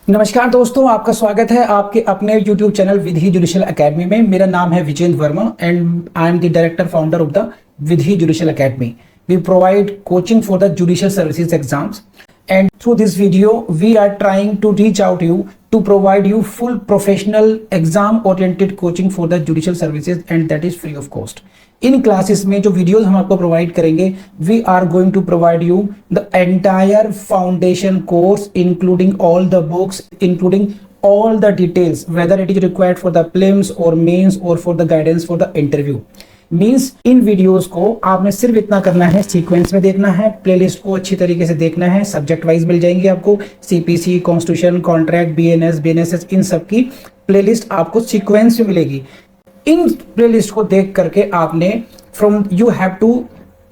नमस्कार दोस्तों, आपका स्वागत है आपके अपने YouTube channel Vidhi judicial academy में। मेरा नाम है Vijendra Verma and I am the director founder of the Vidhi judicial academy. We provide coaching for the judicial services exams, and through this video we are trying to reach out to you to provide you full professional exam oriented coaching for the judicial services, and that is free of cost. इन classes में जो videos हम आपको provide करेंगे, we are going to provide you the entire foundation course including all the books, including all the details whether it is required for the prelims or mains or for the guidance for the interview. Means in videos को आपने सिर्फ इतना करना है, sequence में देखना है, playlist को अच्छी तरीके से देखना है। सब्जेक्ट वाइज मिल जाएंगे आपको, CPC, constitution, contract, BNS, BNSS, इन सब की प्लेलिस्ट आपको सीक्वेंस में मिलेगी। इन प्लेलिस्ट को देख करके आपने you have to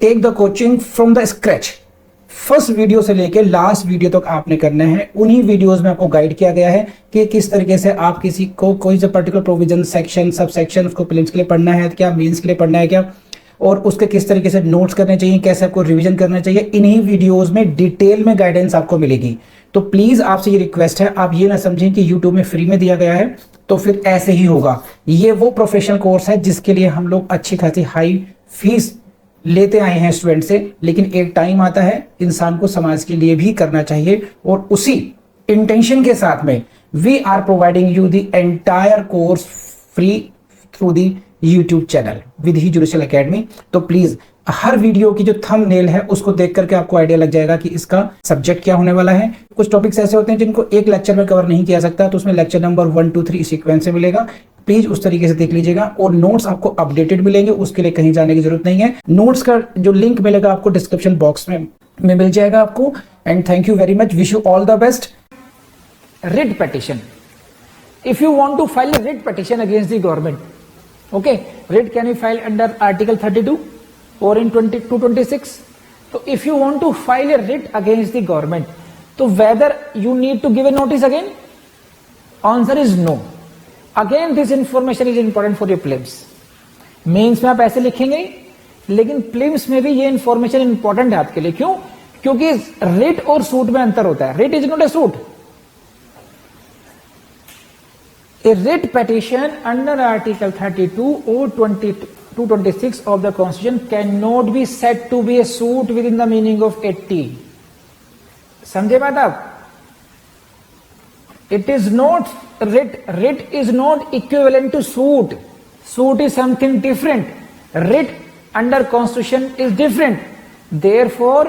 take the coaching from the scratch. First video से लेके लास्ट वीडियो तक आपने करना है। उन्हीं वीडियोस में आपको गाइड किया गया है कि किस तरीके से आप किसी को कोई सा particular provision, section, sub section उसको प्रीलिम्स के लिए पढ़ना है क्या, मेंस के लिए पढ़ना है क्या, और उसके किस तरीके से नोट्स करने चाहिए, कैसे आपको रिवीजन करना चाहिए। इन्हीं वीडियोस में डिटेल में गाइडेंस आपको मिलेगी। तो प्लीज आपसे ये रिक्वेस्ट है, आप ये ना समझें कि यूट्यूब में फ्री में दिया गया है तो फिर ऐसे ही होगा। ये वो प्रोफेशनल कोर्स है जिसके लिए हम लोग अच्छी खासी हाई फीस लेते आए हैं स्टूडेंट से, लेकिन एक टाइम आता है इंसान को समाज के लिए भी करना चाहिए, और उसी इंटेंशन के साथ में we are providing you the entire course free through the YouTube channel Vidhi judicial academy. तो प्लीज हर वीडियो की जो थंबनेल है उसको देख करके आपको आइडिया लग जाएगा कि इसका सब्जेक्ट क्या होने वाला है। कुछ टॉपिक्स ऐसे होते हैं जिनको एक लेक्चर में कवर नहीं किया सकता, तो उसमें लेक्चर नंबर 1, 2, 3 सीक्वेंस से मिलेगा। प्लीज उस तरीके से देख लीजिएगा, और नोट्स आपको अपडेटेड मिलेंगे, उसके लिए कहीं जाने की जरूरत नहीं है। नोट्स का जो लिंक मिलेगा आपको डिस्क्रिप्शन बॉक्स में मिल जाएगा आपको। And thank you very much, wish you all the best. Writ petition. If you want to file a writ petition against the government, okay, writ can be filed under Article 32 or in 226. So if you want to file a writ against the government, so whether you need to give a notice again? Answer is no. Again, this information is important for your prelims. Mains में आप ऐसे लिखेंगे, लेकिन prelims में भी ये information important है आपके लिए। क्यों? क्योंकि writ और suit में अंतर होता है। Writ is not a suit. A writ petition under Article 32 or 226 of the Constitution cannot be said to be a suit within the meaning of 80. समझे बात आप? It is not writ. Writ is not equivalent to suit. Suit is something different. Writ under Constitution is different. Therefore,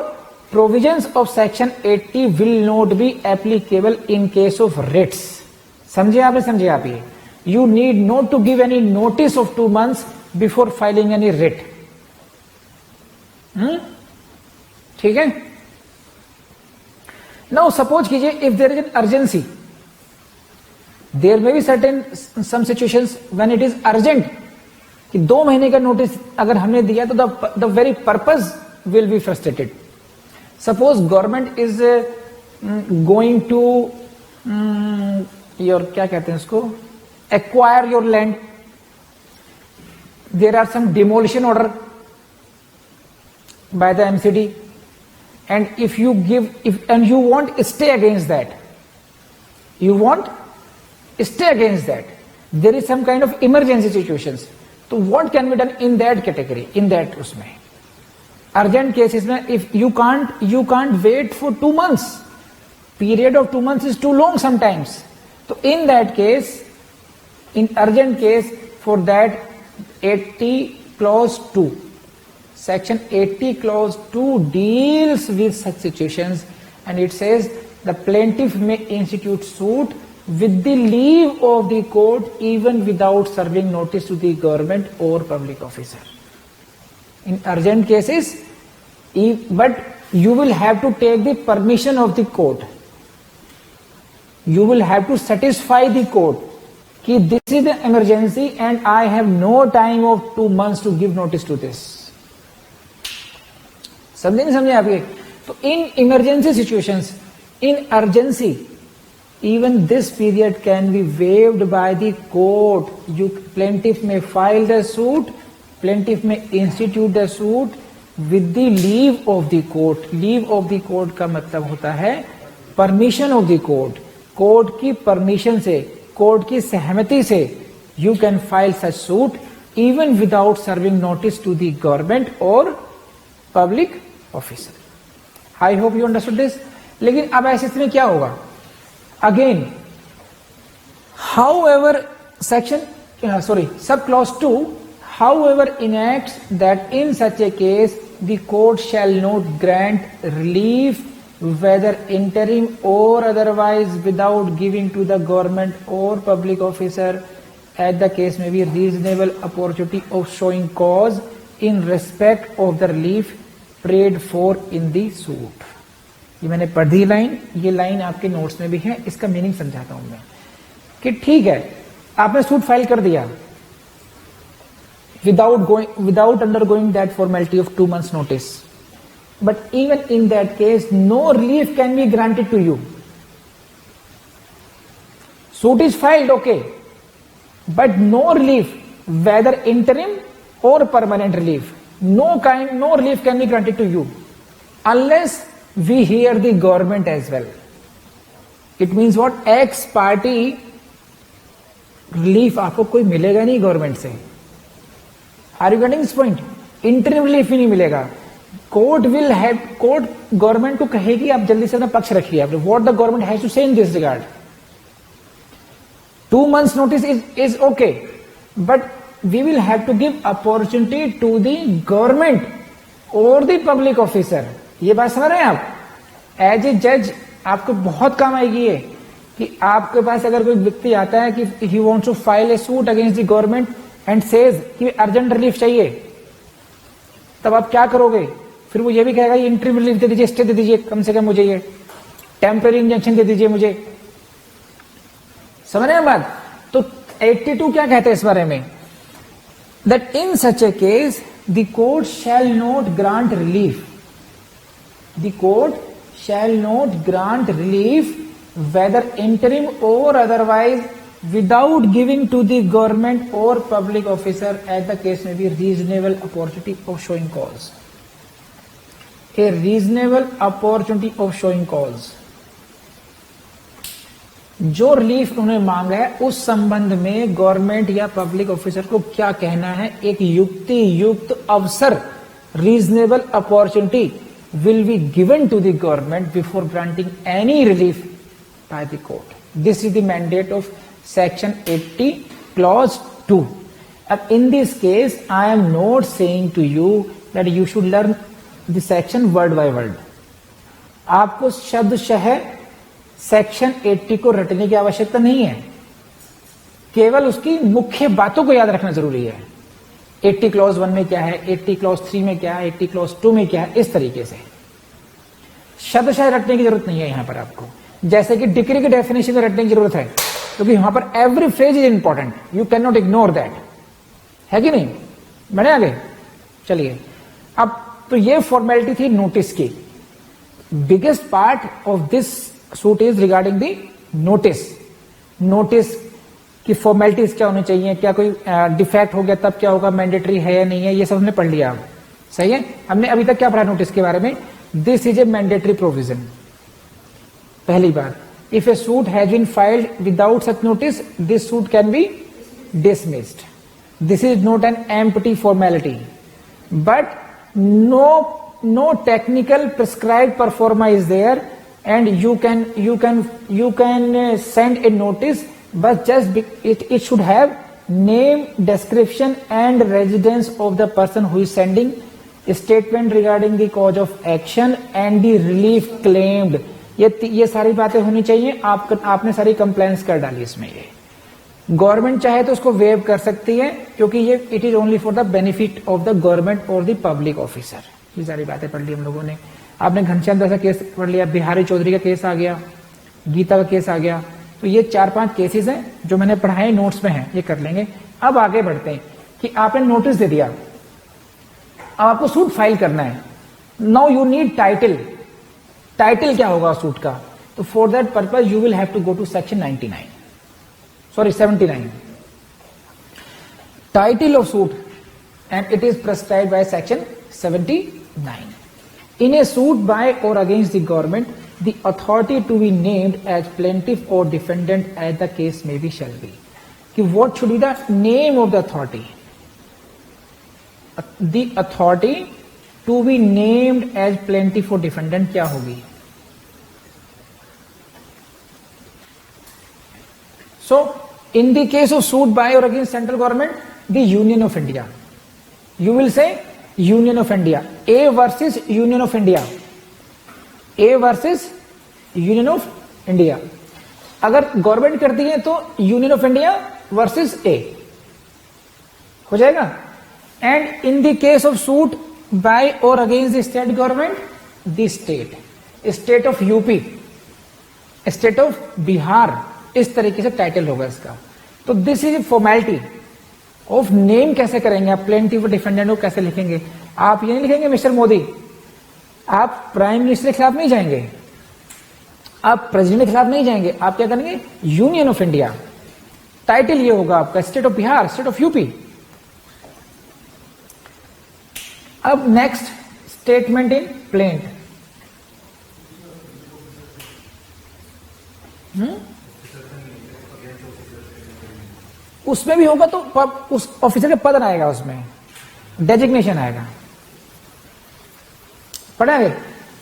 provisions of Section 80 will not be applicable in case of writs. समझे आपने? समझे आप ये? You need not to give any notice of 2 months before filing any writ. ठीक है? Now suppose कीजिए if there is an urgency, there may be some situations when it is urgent कि 2 महीने का नोटिस अगर हमने दिया तो the very purpose will be frustrated. Suppose government is going to your क्या कहते हैं उसको, acquire your land. There are some demolition order by the MCD, and if you you want stay against that, there is some kind of emergency situations. So what can be done in that category, in that उसमें urgent cases में, if you can't wait for 2 months, period of 2 months is too long sometimes. So in that case, in urgent case, for that 80 clause 2, section 80 clause 2 deals with such situations, and it says the plaintiff may institute suit with the leave of the court even without serving notice to the government or public officer. In urgent cases, but you will have to take the permission of the court. You will have to satisfy the court कि this is the emergency and I have no time of 2 months to give notice to this. समझे नहीं समझे आप ये? तो in emergency situations, in urgency, even this period can be waived by the court. Plaintiff may file the suit, plaintiff may institute the suit with the leave of the court. Leave of the court का मतलब होता है permission of the court. Court की permission से, court की सहमति से you can file such suit even without serving notice to the government और public officer. I hope you understood this. लेकिन अब ऐसी स्थिति में क्या होगा? Again, however sub clause 2 however enacts that in such a case the court shall not grant relief whether interim or otherwise without giving to the government or public officer as the case may be reasonable opportunity of showing cause in respect of the relief prayed for in the suit। ये मैंने पढ़ दी line, ये line आपके notes में भी है, इसका meaning समझाता हूं मैं कि ठीक है, आपने सूट फाइल कर दिया without undergoing that formality of 2 months notice, but even in that case no relief can be granted to you. Suit is filed, okay, but no relief whether interim or permanent relief, no relief can be granted to you unless we hear the government as well. It means what? Ex party relief आपको कोई मिलेगा नहीं government से। Are you getting this point? Interim relief ही नहीं मिलेगा। Court government को कहेगी आप जल्दी से अपना पक्ष रखिए। What the government has to say in this regard, 2 months notice is okay, but we will have to give opportunity to the government और द पब्लिक ऑफिसर। ये बात समझ रहे हैं आप? एज ए जज आपको बहुत काम आएगी ये, कि आपके पास अगर कोई व्यक्ति आता है कि he wants to file a suit against the government and says कि अर्जेंट रिलीफ चाहिए, तब आप क्या करोगे? फिर वो ये भी कहेगा ये इंटरिम रिलीफ दे दीजिए, स्टे दे दीजिए, कम से कम मुझे ये टेम्पररी इंजंक्शन दे दीजिए मुझे। समझ रहे हैं बात? तो 82 क्या कहते हैं इस बारे में? That in such A case the court shall not grant relief, the court shall not grant relief whether interim or otherwise without giving to the government or public officer as the case may be reasonable opportunity of showing cause। A reasonable opportunity of showing cause, जो relief उन्होंने मांगा है उस संबंध में government या public officer को क्या कहना है, एक युक्ति युक्त अवसर, reasonable opportunity will be given to the government before granting any relief by the court. This is the mandate of section 80 clause 2. In this case I am not saying to you that you should learn the section word by word. आपको शब्दशः section 80 को रटने की आवश्यकता नहीं है, केवल उसकी मुख्य बातों को याद रखना जरूरी है। 80 क्लॉज 1 में क्या है, 80 क्लॉज 3 में क्या है, 80 क्लॉज 2 में क्या है, इस तरीके से शब्दशः रटने की जरूरत नहीं है यहां पर आपको। जैसे कि डिक्री की डेफिनेशन में रटने की जरूरत है, क्योंकि यहां पर every phrase is important, you can not ignore that, है कि नहीं? बढ़े आगे चलिए। अब तो ये फॉर्मेलिटी थी नोटिस की। Biggest part of this suit is regarding the notice. Notice की फॉर्मेलिटीज क्या होनी चाहिए, क्या कोई डिफेक्ट हो गया तब क्या होगा, मैंडेटरी है या नहीं है, ये सब हमने पढ़ लिया। सही है? हमने अभी तक क्या पढ़ा नोटिस के बारे में? This is a mandatory provision. पहली बार, if a suit has been filed without such notice this suit can be dismissed. This is not an empty formality, but no technical prescribed performa is there, and you can send a notice, but just it should have name, description and residence of the person who is sending, a statement regarding the cause of action and the relief claimed। ये सारी बातें होनी चाहिए। आपने सारी complaints कर डाली इसमें। ये गवर्नमेंट चाहे तो उसको वेव कर सकती है, क्योंकि ये it is only for the benefit of the government और द पब्लिक ऑफिसर। ये सारी बातें पढ़ ली हम लोगों ने। आपने घनश्याम दास का केस पढ़ लिया, बिहारी चौधरी का केस आ गया, गीता का केस आ गया। तो ये 4-5 केसेस हैं जो मैंने पढ़ाए, नोट्स में हैं, ये कर लेंगे। अब आगे बढ़ते हैं कि आपने नोटिस दे दिया, अब आपको सूट फाइल करना है। Now you need title. Title क्या होगा सूट का? तो for that purpose you will have to go to section 79 title of suit, and it is prescribed by section 79। in a suit by or against the government the authority to be named as plaintiff or defendant as the case may be shall be. कि what should be the name of the authority? The authority to be named as plaintiff or defendant क्या होगी? So in the case of suit by or against central government, the Union of India, you will say Union of India, A versus Union of India, A versus Union of India. अगर government करती है तो Union of India versus A हो जाएगा. And in the case of suit by और against the state government, the state of UP, state of Bihar, इस तरीके से टाइटल होगा इसका. तो this is formality of name. कैसे करेंगे आप प्लेंटिफ डिफेंडेंट को कैसे लिखेंगे? आप ये नहीं लिखेंगे मिस्टर मोदी, आप प्राइम मिनिस्टर के खिलाफ नहीं जाएंगे, आप प्रेसिडेंट के खिलाफ नहीं जाएंगे, आप क्या करेंगे यूनियन ऑफ इंडिया. टाइटल ये होगा आपका state of Bihar, state of UP. अब नेक्स्ट स्टेटमेंट इन प्लेंट. उसमें भी होगा तो उस ऑफिसर का पद आएगा, उसमें डेजिग्नेशन आएगा. पढ़ेंगे.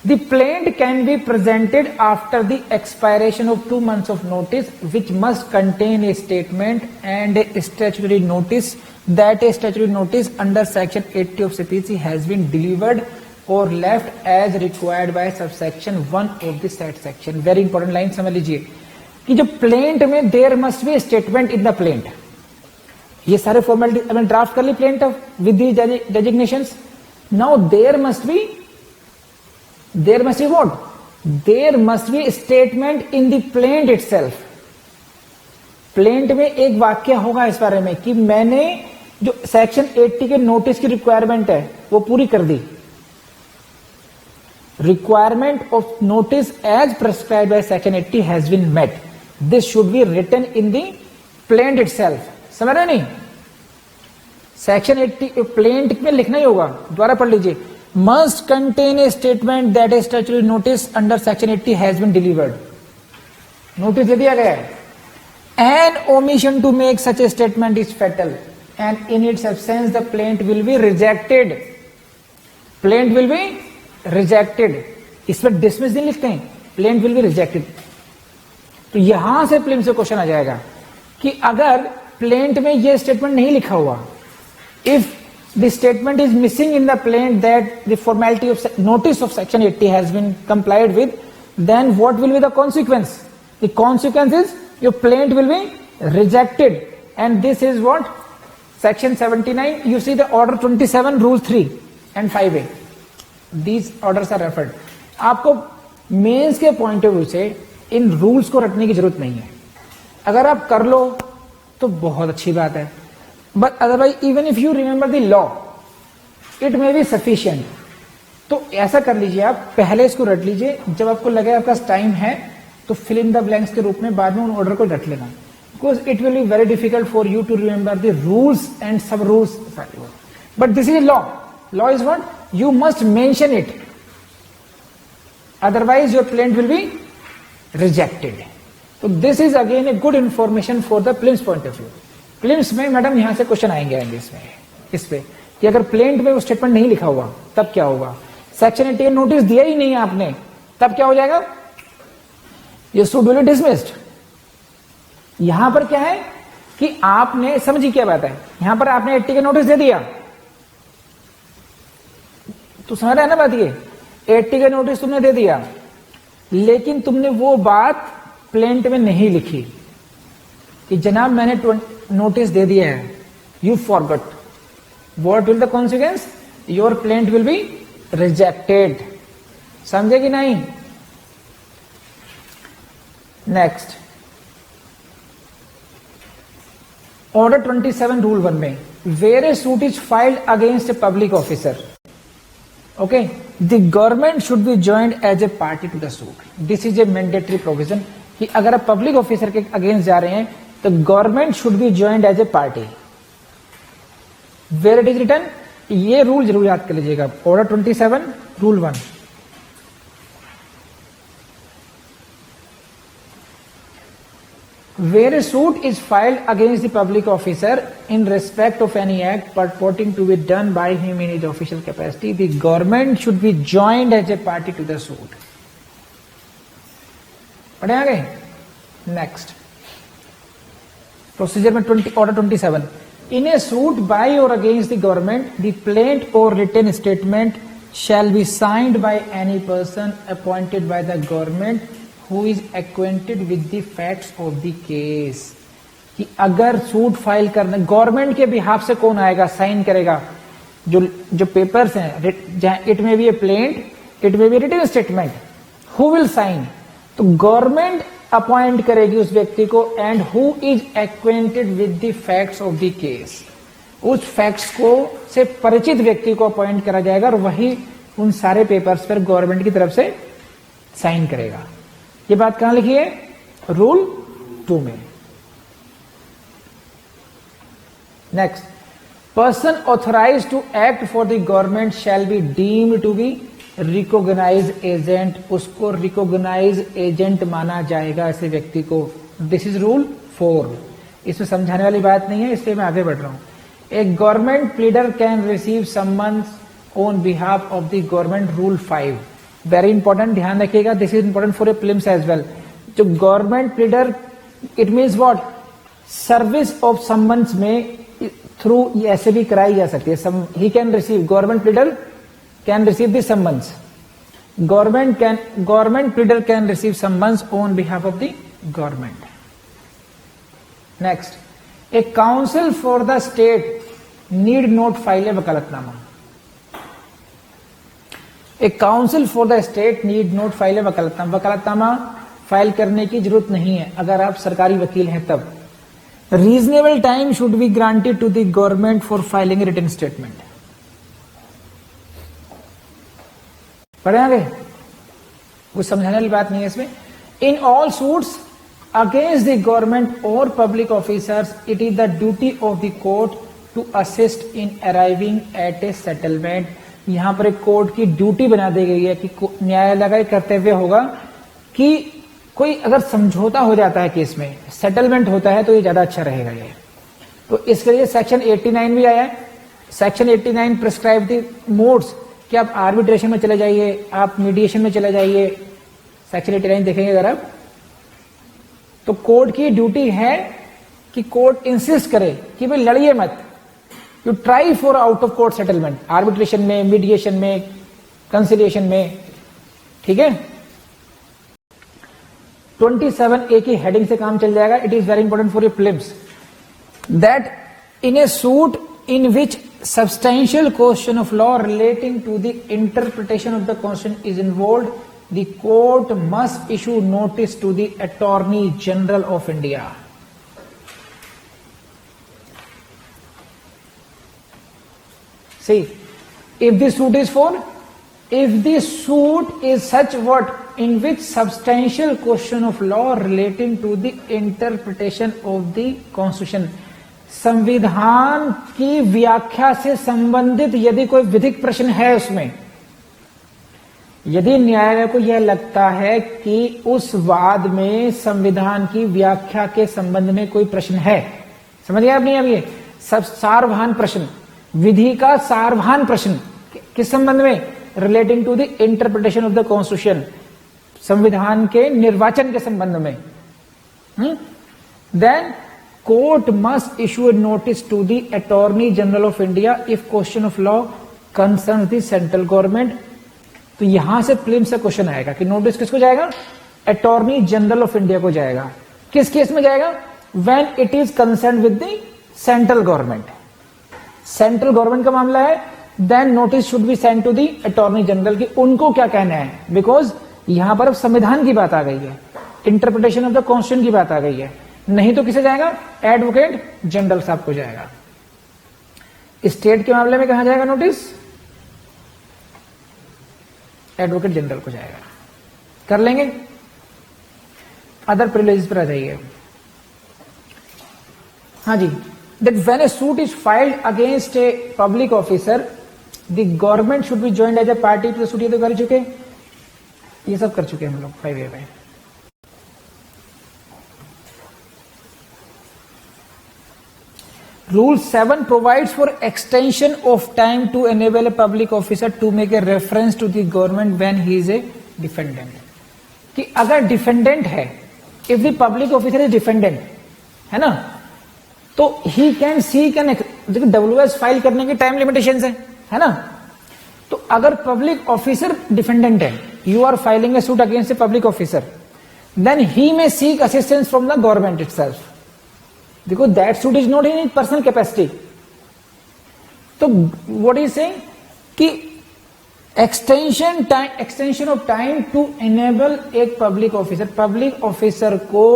The plaint can be presented after the expiration of 2 months of notice, which must contain a statement and a statutory notice that a statutory notice under section 80 of CPC has been delivered or left as required by subsection 1 of the said section. Very important line समझ लीजिए कि जो plaint में there must be a statement in the plaint. ये सारे formality मैंने draft कर ली plaint with the designations. Now there must be what? There must be a statement in the plaint itself. Plaint में एक वाक्य होगा इस बारे में कि मैंने जो सेक्शन 80 के नोटिस की रिक्वायरमेंट है वो पूरी कर दी. Requirement of notice as prescribed by section 80 has been met. This should be written in the plaint itself. समझ रहे नहीं? सेक्शन 80 प्लेंट में लिखना ही होगा. दोबारा पढ़ लीजिए. Must contain a statement that a statutory notice under section 80 has been delivered. Notice दे दिया गया है. An omission to make such a statement is fatal, and in its absence the plaint will be rejected. Plaint will be rejected. इस पर dismiss नहीं लिखते हैं, plaint will be rejected. तो यहां से प्लेंट से क्वेश्चन आ जाएगा कि अगर प्लेंट में ये स्टेटमेंट नहीं लिखा हुआ, if the statement is missing in the plaint that the formality of notice of section 80 has been complied with, then what will be the consequence? The consequence is your plaint will be rejected, and this is what section 79. You see the order 27 rule 3 and 5A. These orders are referred. आपको mains के point of view से इन rules को रटने की जरूरत नहीं है. अगर आप कर लो तो बहुत अच्छी बात है. But otherwise, even if you remember the law, it may be sufficient. तो ऐसा कर लीजिए, आप पहले इसको रट लीजिए, जब आपको लगे आपका टाइम है तो फिल इन द ब्लैंक्स के रूप में बाद में उन ऑर्डर को रट लेना. Because it will be very difficult for you to remember the rules and sub rules. But this is law. Law is what? You must mention it. Otherwise, your plaint will be rejected. So this is again a good information for the plaintiff's point of view. प्लेंट्स में madam यहां से question आएंगे इसमें इस पे कि अगर plaint में वो स्टेटमेंट नहीं लिखा हुआ तब क्या होगा. सेक्शन 80 नोटिस दिया ही नहीं है आपने, तब क्या हो जाएगा? ये सूट विल बी डिसमिस्ड. यहां पर क्या है कि आपने समझी क्या बात है, यहां पर आपने 80 के नोटिस दे दिया तो समझ रहा है ना बात. ये 80 के नोटिस तुमने दे दिया, लेकिन तुमने वो बात प्लेंट में नहीं लिखी कि जनाब मैंने नोटिस दे दिया है. You forgot. What will the consequence? Your plaint will be rejected. समझे कि नहीं? नेक्स्ट ऑर्डर 27 रूल 1 में where a suit is filed against a public officer, okay, the government should be joined as a party to the suit. This is a mandatory provision कि अगर आप public officer के against जा रहे हैं तो government should be joined as a party. Where it is written, ये rule जरूर याद कर लीजिएगा. Order 27 rule 1. where a suit is filed against the public officer in respect of any act purporting to be done by him in his official capacity, the government should be joined as a party to the suit. पढ़े आगे? Next. Procedure में order 27. In a suit by or against the government, the plaint or written statement shall be signed by any person appointed by the government who is acquainted with the facts of the case. कि अगर suit file करने government के behalf से कौन आएगा, sign करेगा? जो papers हैं, जहां इट में भी ए प्लेंट, इट में भी written statement, who will sign? तो गवर्नमेंट अपॉइंट करेगी उस व्यक्ति को, and who is acquainted with the facts of the case, उस फैक्ट्स को से परिचित व्यक्ति को अपॉइंट करा जाएगा और वही उन सारे पेपर्स पर गवर्नमेंट की तरफ से साइन करेगा. ये बात कहां लिखी है? रूल 2 में. Next, person authorise to act for the government shall be deemed to be recognise agent. उसको रिकॉग्नाइज एजेंट माना जाएगा ऐसे व्यक्ति को. This is rule 4. इसमें समझाने वाली बात नहीं है, इसलिए मैं आगे बढ़ रहा हूं. A government pleader can receive summons on behalf of the government. Rule 5 very important, ध्यान रखिएगा. This is important for a prelims as well. जो government pleader, it means what? Service of summons में थ्रू ऐसे भी कराई जा सकती है. He can receive, government pleader can receive the summons. Government pleader can receive summons on behalf of the government. Next, a counsel for the state need not file a vakalatnama. A counsel for the state need not file a vakalatnama. Vakalatnama file करने की जरूरत नहीं है अगर आप सरकारी वकील हैं तब. Reasonable time should be granted to the government for filing written statement. पढ़े आगे? कुछ समझाने वाली बात नहीं है इसमें. In all suits against the government और public officers it is the duty of the court to assist in arriving at a settlement. यहां पर एक कोर्ट की ड्यूटी बना दी गई है कि न्यायालय का कर्तव्य होगा कि कोई अगर समझौता हो जाता है केस में, सेटलमेंट होता है, तो ये ज्यादा अच्छा रहेगा ये. तो इसके लिए सेक्शन 89 भी आया है. सेक्शन 89 प्रिस्क्राइब द मोड्स कि आप आर्बिट्रेशन में चले जाइए, आप मीडिएशन में चले जाइए. सेक्शन 89 देखेंगे अगर आप, तो कोर्ट की ड्यूटी है कि कोर्ट इंसिस्ट करे कि भाई लड़िए मत, you try for out of court settlement, arbitration में, मीडिएशन में, कंसिलिएशन में. ठीक है. 27A की हेडिंग से काम चल जाएगा. It is very important for your prelims that in a suit in which substantial question of law relating to the interpretation of the constitution is involved, the court must issue notice to the Attorney General of India. See, if the suit is such what in which substantial question of law relating to the interpretation of the constitution, संविधान की व्याख्या से संबंधित यदि कोई विधिक प्रश्न है उसमें, यदि न्यायालय को यह लगता है कि उस वाद में संविधान की व्याख्या के संबंध में कोई प्रश्न है, समझ गए आप? नहीं, अब ये सब सारभान प्रश्न, विधि का सारभान प्रश्न किस संबंध में? Relating to the interpretation of the constitution, संविधान के निर्वाचन के संबंध में. Then court must issue a notice to the Attorney General of India if question of law concerns the central government. तो यहां से प्रीलिम्स से क्वेश्चन आएगा कि नोटिस किसको जाएगा? अटॉर्नी जनरल ऑफ इंडिया को जाएगा. किस केस में जाएगा? When it is concern with the central government. Central government का मामला है, then notice should be send to the attorney general की उनको क्या कहना है. बिकॉज यहां पर अब संविधान की बात आ गई है, इंटरप्रिटेशन ऑफ द कॉन्स्टिट्यूशन की बात आ गई है. नहीं तो किसे जाएगा? एडवोकेट जनरल साहब को जाएगा. स्टेट के मामले में कहां जाएगा नोटिस? एडवोकेट जनरल को जाएगा. कर लेंगे. अदर प्रिविलेजेस पर आ जाइए. हाँ जी, that when a suit is filed against a public officer the government should be joined as a party to the suit. ये तो कर चुके, ये सब कर चुके हम लोग 5A में. Rule 7 provides for extension of time to enable a public officer to make a reference to the government when he is a defendant. कि अगर डिफेंडेंट है, if the public officer is defendant, है ना, तो he can seek an WS file करने की time limitation है ना. तो अगर पब्लिक ऑफिसर डिफेंडेंट है, you are filing a suit against a public officer, then he may seek assistance from the government itself. Because that suit is not in his personal capacity. So what is saying कि extension of time to enable एक public officer को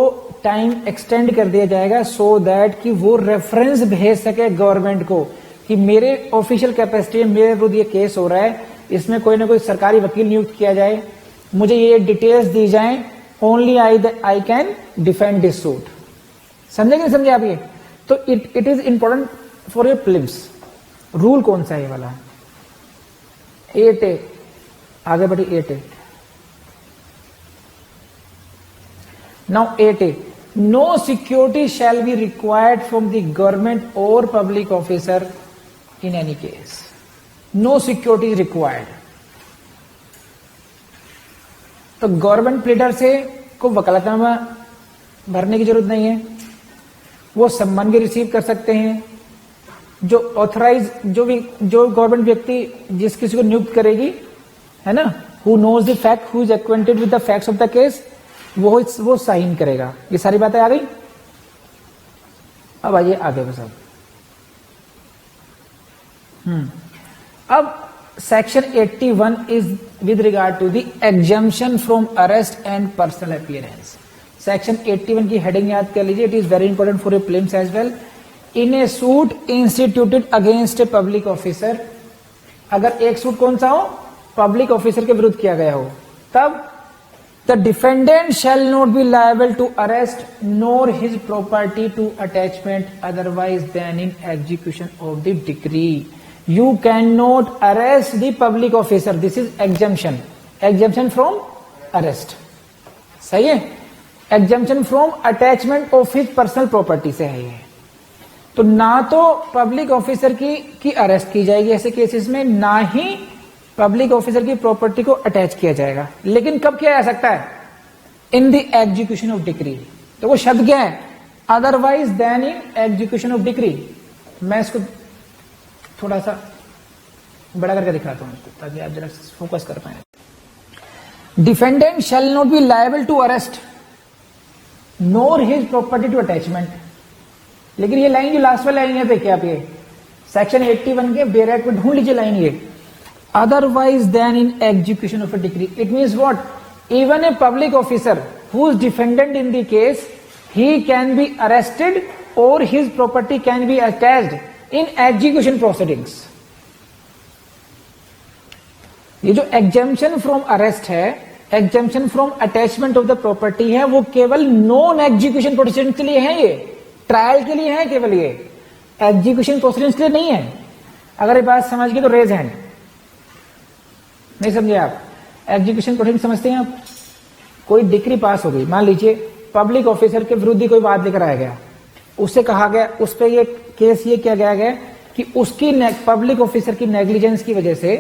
time extend कर दिया जाएगा so that कि वो reference भेज सके गवर्नमेंट को कि मेरे ऑफिशियल कैपेसिटी में मेरे विरुद्ध ये केस हो रहा है, इसमें कोई ना कोई सरकारी वकील नियुक्त किया जाए, मुझे ये डिटेल्स दी जाए, only I can defend this suit. समझे कि नहीं समझे आप ये? तो it is important for your prelims. Rule कौन सा है ये वाला? 8A. आगे बढ़ी 8A. Now 8A. No security shall be required from the government और public officer in any case. No security is required. तो गवर्नमेंट प्लीडर से को वकालतनामा भरने की जरूरत नहीं है. वो सम्मान भी रिसीव कर सकते हैं. जो ऑथराइज जो गवर्नमेंट व्यक्ति जिस किसी को नियुक्त करेगी, है ना, who knows the fact, who is acquainted with the facts of the case, वो साइन करेगा. ये सारी बातें आ गई. अब आइए आगे बस. अब section 81 is with regard to the exemption from arrest and personal appearance. Section 81 की हेडिंग याद कर लीजिए. It is very important for your prelims as well. In a suit instituted against a public officer, अगर एक suit कौन सा हो, public officer के विरुद्ध किया गया हो, तब the defendant shall not be liable to arrest nor his property to attachment otherwise than in execution of the decree. You can not arrest the public officer. This is exemption. Exemption from arrest. सही है. Exemption from attachment of his personal property से है ये. तो ना तो public officer की arrest की जाएगी ऐसे केसेस में, ना ही पब्लिक ऑफिसर की प्रॉपर्टी को अटैच किया जाएगा. लेकिन कब किया जा सकता है? In the execution of decree. तो वो शब्द क्या है? Otherwise than in execution of decree. मैं इसको थोड़ा सा बड़ा करके दिखाता हूं ताकि आप जरा फोकस कर पाए. Defendant shall not be liable to arrest nor his property to attachment. लेकिन ये लाइन जो लास्ट वाली लाइन है, देखिए आप ये सेक्शन 81 के बेरेट में ढूंढ लीजिए लाइन ये, otherwise than in execution of a decree. It means what? Even a public officer who is defendant in the case, he can be arrested और his property can be attached in execution proceedings. ये जो exemption from arrest है, exemption from attachment of the property है, वो केवल non execution proceedings के लिए है. ये ट्रायल के लिए है केवल, ये एग्जीक्यूशन प्रोसीडिंग्स के लिए नहीं है. अगर ये बात समझ गए तो रेज हैंड. नहीं समझे आप? एग्जीक्यूशन प्रोसीडिंग समझते हैं आप? कोई डिक्री पास हो गई, मान लीजिए पब्लिक ऑफिसर के विरुद्ध ही कोई बात लेकर आया गया, उससे कहा गया, उस पर ये केस ये किया गया कि उसकी पब्लिक ऑफिसर की नेग्लिजेंस की वजह से,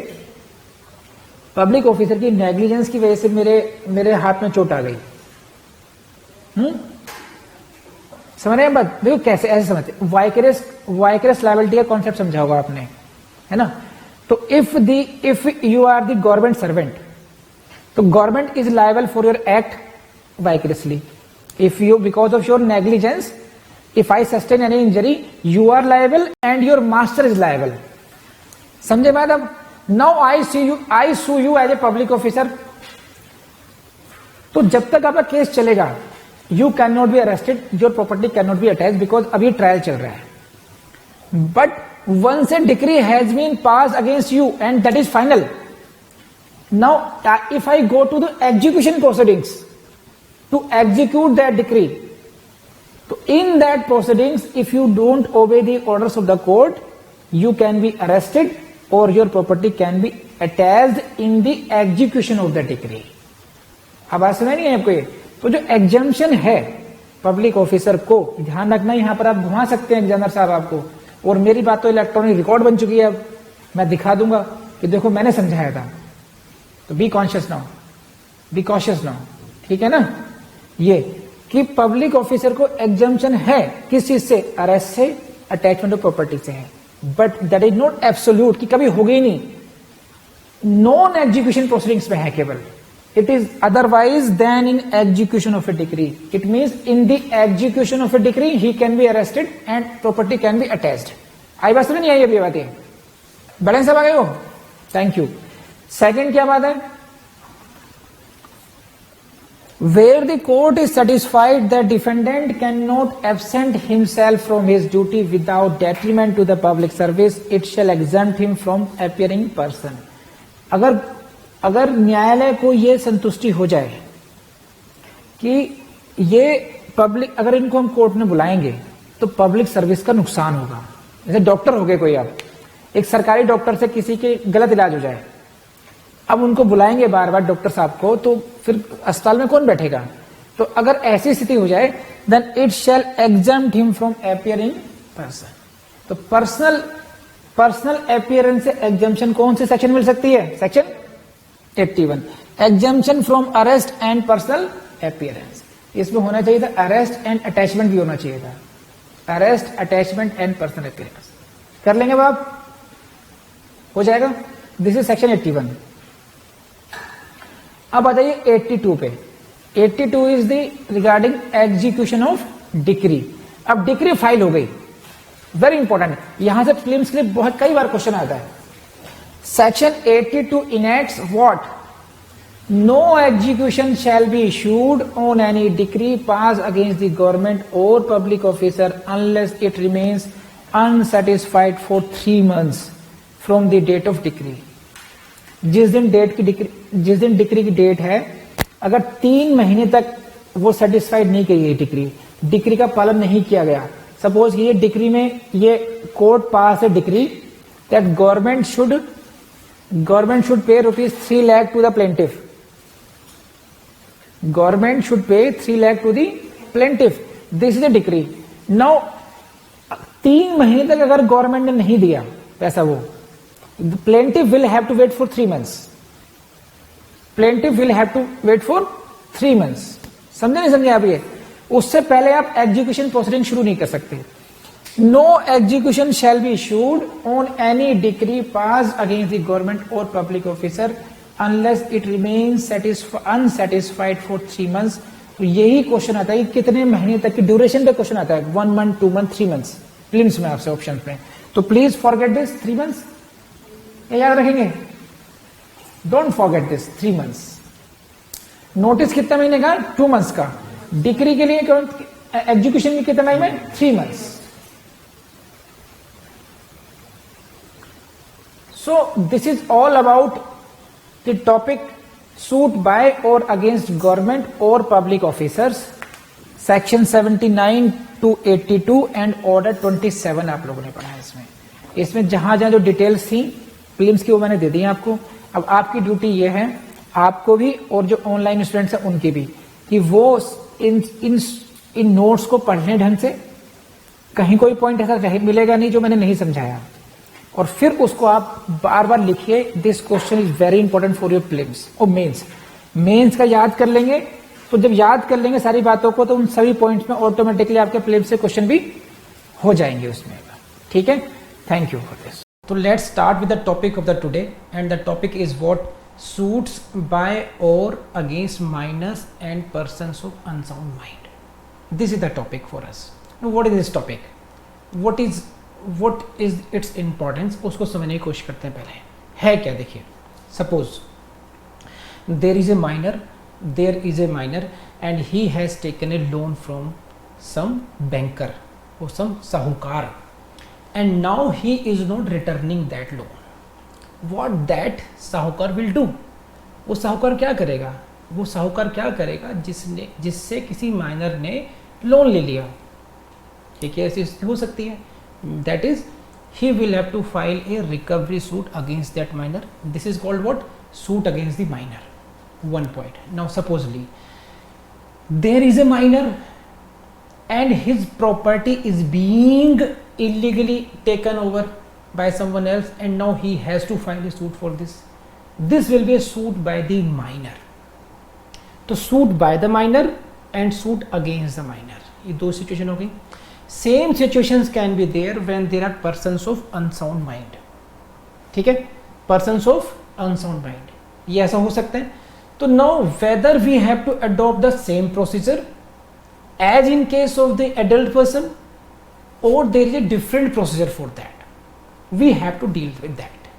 पब्लिक ऑफिसर की नेग्लिजेंस की वजह से मेरे हाथ में चोट आ गई. समझ रहे हैं बात? देखो कैसे ऐसे समझते. वाइकरस लायबिलिटी का कॉन्सेप्ट समझा होगा आपने, है ना. तो if you are the government servant, तो government is liable for your act vicariously. If you because of your negligence, if I sustain any injury, you are liable and your master is liable. समझे बात? अब now I sue you as a public officer. तो जब तक आपका case चलेगा, you cannot be arrested, your property cannot be attached because अभी trial चल रहा है. But once a decree has been passed against you and that is final, now if I go to the execution proceedings to execute that decree, so in that proceedings, if you don't obey the orders of the court, you can be arrested or your property can be attached in the execution of the decree. अब बात सुना नहीं है आपको ये? तो जो exemption है पब्लिक ऑफिसर को, ध्यान रखना, यहां पर आप घुमा सकते हैं एग्जामिनर साहब आपको, और मेरी बात तो इलेक्ट्रॉनिक रिकॉर्ड बन चुकी है, अब मैं दिखा दूंगा कि देखो मैंने समझाया था। तो be conscious now, be cautious now, ठीक है ना। ये कि पब्लिक ऑफिसर को एग्जम्पशन है किस चीज से, अरेस्ट से, अटैचमेंट ऑफ प्रॉपर्टी से है, but that is not absolute कि कभी होगी ही नहीं, नॉन एग्जीक्यूशन प्रोसीडिंग्स में है केवल। It is otherwise than in execution of a decree. It means in the execution of a decree he can be arrested and property can be attached. आई बात समझ नहीं आई अभी बात, ये बैलेंस सब आ गए हो, थैंक यू। सेकेंड क्या बात है, where the court is satisfied that defendant cannot absent himself from his duty without detriment to the public service, it shall exempt him from appearing person। अगर न्यायालय को यह संतुष्टि हो जाए कि ये पब्लिक, अगर इनको हम कोर्ट में बुलाएंगे तो पब्लिक सर्विस का नुकसान होगा। जैसे डॉक्टर हो गए कोई, आप एक सरकारी डॉक्टर से किसी के गलत इलाज हो जाए, अब उनको बुलाएंगे बार बार डॉक्टर साहब को, तो फिर अस्पताल में कौन बैठेगा। तो अगर ऐसी स्थिति हो जाए then it shall exempt him from appearing person. तो पर्सनल अपीयरेंस से एग्जम्पशन कौन से सेक्शन मिल सकती है, section 81। Exemption from arrest and personal appearance, इसमें होना चाहिए था अरेस्ट एंड अटैचमेंट भी होना चाहिए था, arrest, attachment and personal appearance. कर लेंगे बाप, हो जाएगा। This is section 81। अब आ जाइए 82 पे। 82 is the regarding execution of decree. अब डिक्री फाइल हो गई, वेरी इंपॉर्टेंट, यहां से प्रीलिम्स के लिए बहुत कई बार क्वेश्चन आता है। Section 82 enacts what, no execution shall be issued on any decree passed against the government और public officer unless it remains unsatisfied for 3 months from the date of decree. जिस दिन डिक्री की डेट है, अगर 3 महीने तक वो सेटिस्फाइड नहीं की गई डिक्री का पालन नहीं किया गया, सपोज ये डिक्री में ये कोर्ट पास है decree that government should pay ₹3 lakh to the plaintiff, government should pay 3 lakh to the plaintiff, this is the decree. Now 3 महीने तक अगर गवर्नमेंट ने नहीं दिया पैसा, वो the plaintiff will have to wait for 3 months, plaintiff will have to wait for 3 months। समझे नहीं समझे आप, ये उससे पहले आप एग्जीक्यूशन प्रोसीडिंग शुरू नहीं कर सकते। No execution shall be issued on any decree passed against the government और public officer unless it remains unsatisfied for 3 months। तो यही क्वेश्चन आता है, कितने महीने तक की ड्यूरेशन पे क्वेश्चन आता है, 1 month, 2 month, 3 months प्रीलिम्स में आपसे ऑप्शन में। तो प्लीज फॉरगेट दिस 3 months, ये याद रखेंगे, don't forget this 3 months। Notice कितने महीने का, 2 months का। डिक्री के लिए एग्जीक्यूशन में कितना टाइम है, 3 months। So this is all about the topic suit by और अगेंस्ट गवर्नमेंट और public officers, section 79 to 82 and order 27 आप लोगों ने पढ़ा है। इसमें जहां जहां जो डिटेल्स थी प्रीलिम्स की वो मैंने दे दी है आपको। अब आपकी ड्यूटी ये है, आपको भी और जो ऑनलाइन स्टूडेंट्स हैं उनकी भी, कि वो इन नोट्स को पढ़ने ढंग से, कहीं कोई पॉइंट ऐसा मिलेगा नहीं जो मैंने नहीं समझाया, और फिर उसको आप बार बार लिखिए। This question is very important for your prelims और मेंस का याद कर लेंगे। तो जब याद कर लेंगे सारी बातों को, तो उन सभी पॉइंट्स में ऑटोमेटिकली आपके प्रीलिम्स से क्वेश्चन भी हो जाएंगे उसमें, ठीक है। Thank you for this. So let's start with the topic of the today, and the topic is what suits by or against minors and persons of unsound mind. This is the topic for us. Now what is this topic? What is its importance? उसको समझने की कोशिश करते हैं। पहले है क्या, देखिए, suppose there is a minor and he has taken a loan from some banker or some साहूकार, and now he is not returning that loan. What that साहूकार will do? वो साहूकार क्या करेगा, जिससे किसी माइनर ने लोन ले लिया, ठीक है, ऐसी स्थिति हो सकती है। That is he will have to file a recovery suit against that minor. This is called what? Suit against the minor. One point. Now supposedly there is a minor and his property is being illegally taken over by someone else and now he has to file a suit for this. This will be a suit by the minor. तो suit by the minor and suit against the minor, ये दो situation हो गई. Same situations can be there when there are persons of unsound mind. ठीक है, persons of unsound mind, ये ऐसा हो सकता है. तो now whether we have to adopt the same procedure as in case of the adult person or there is a different procedure for that, we have to deal with that.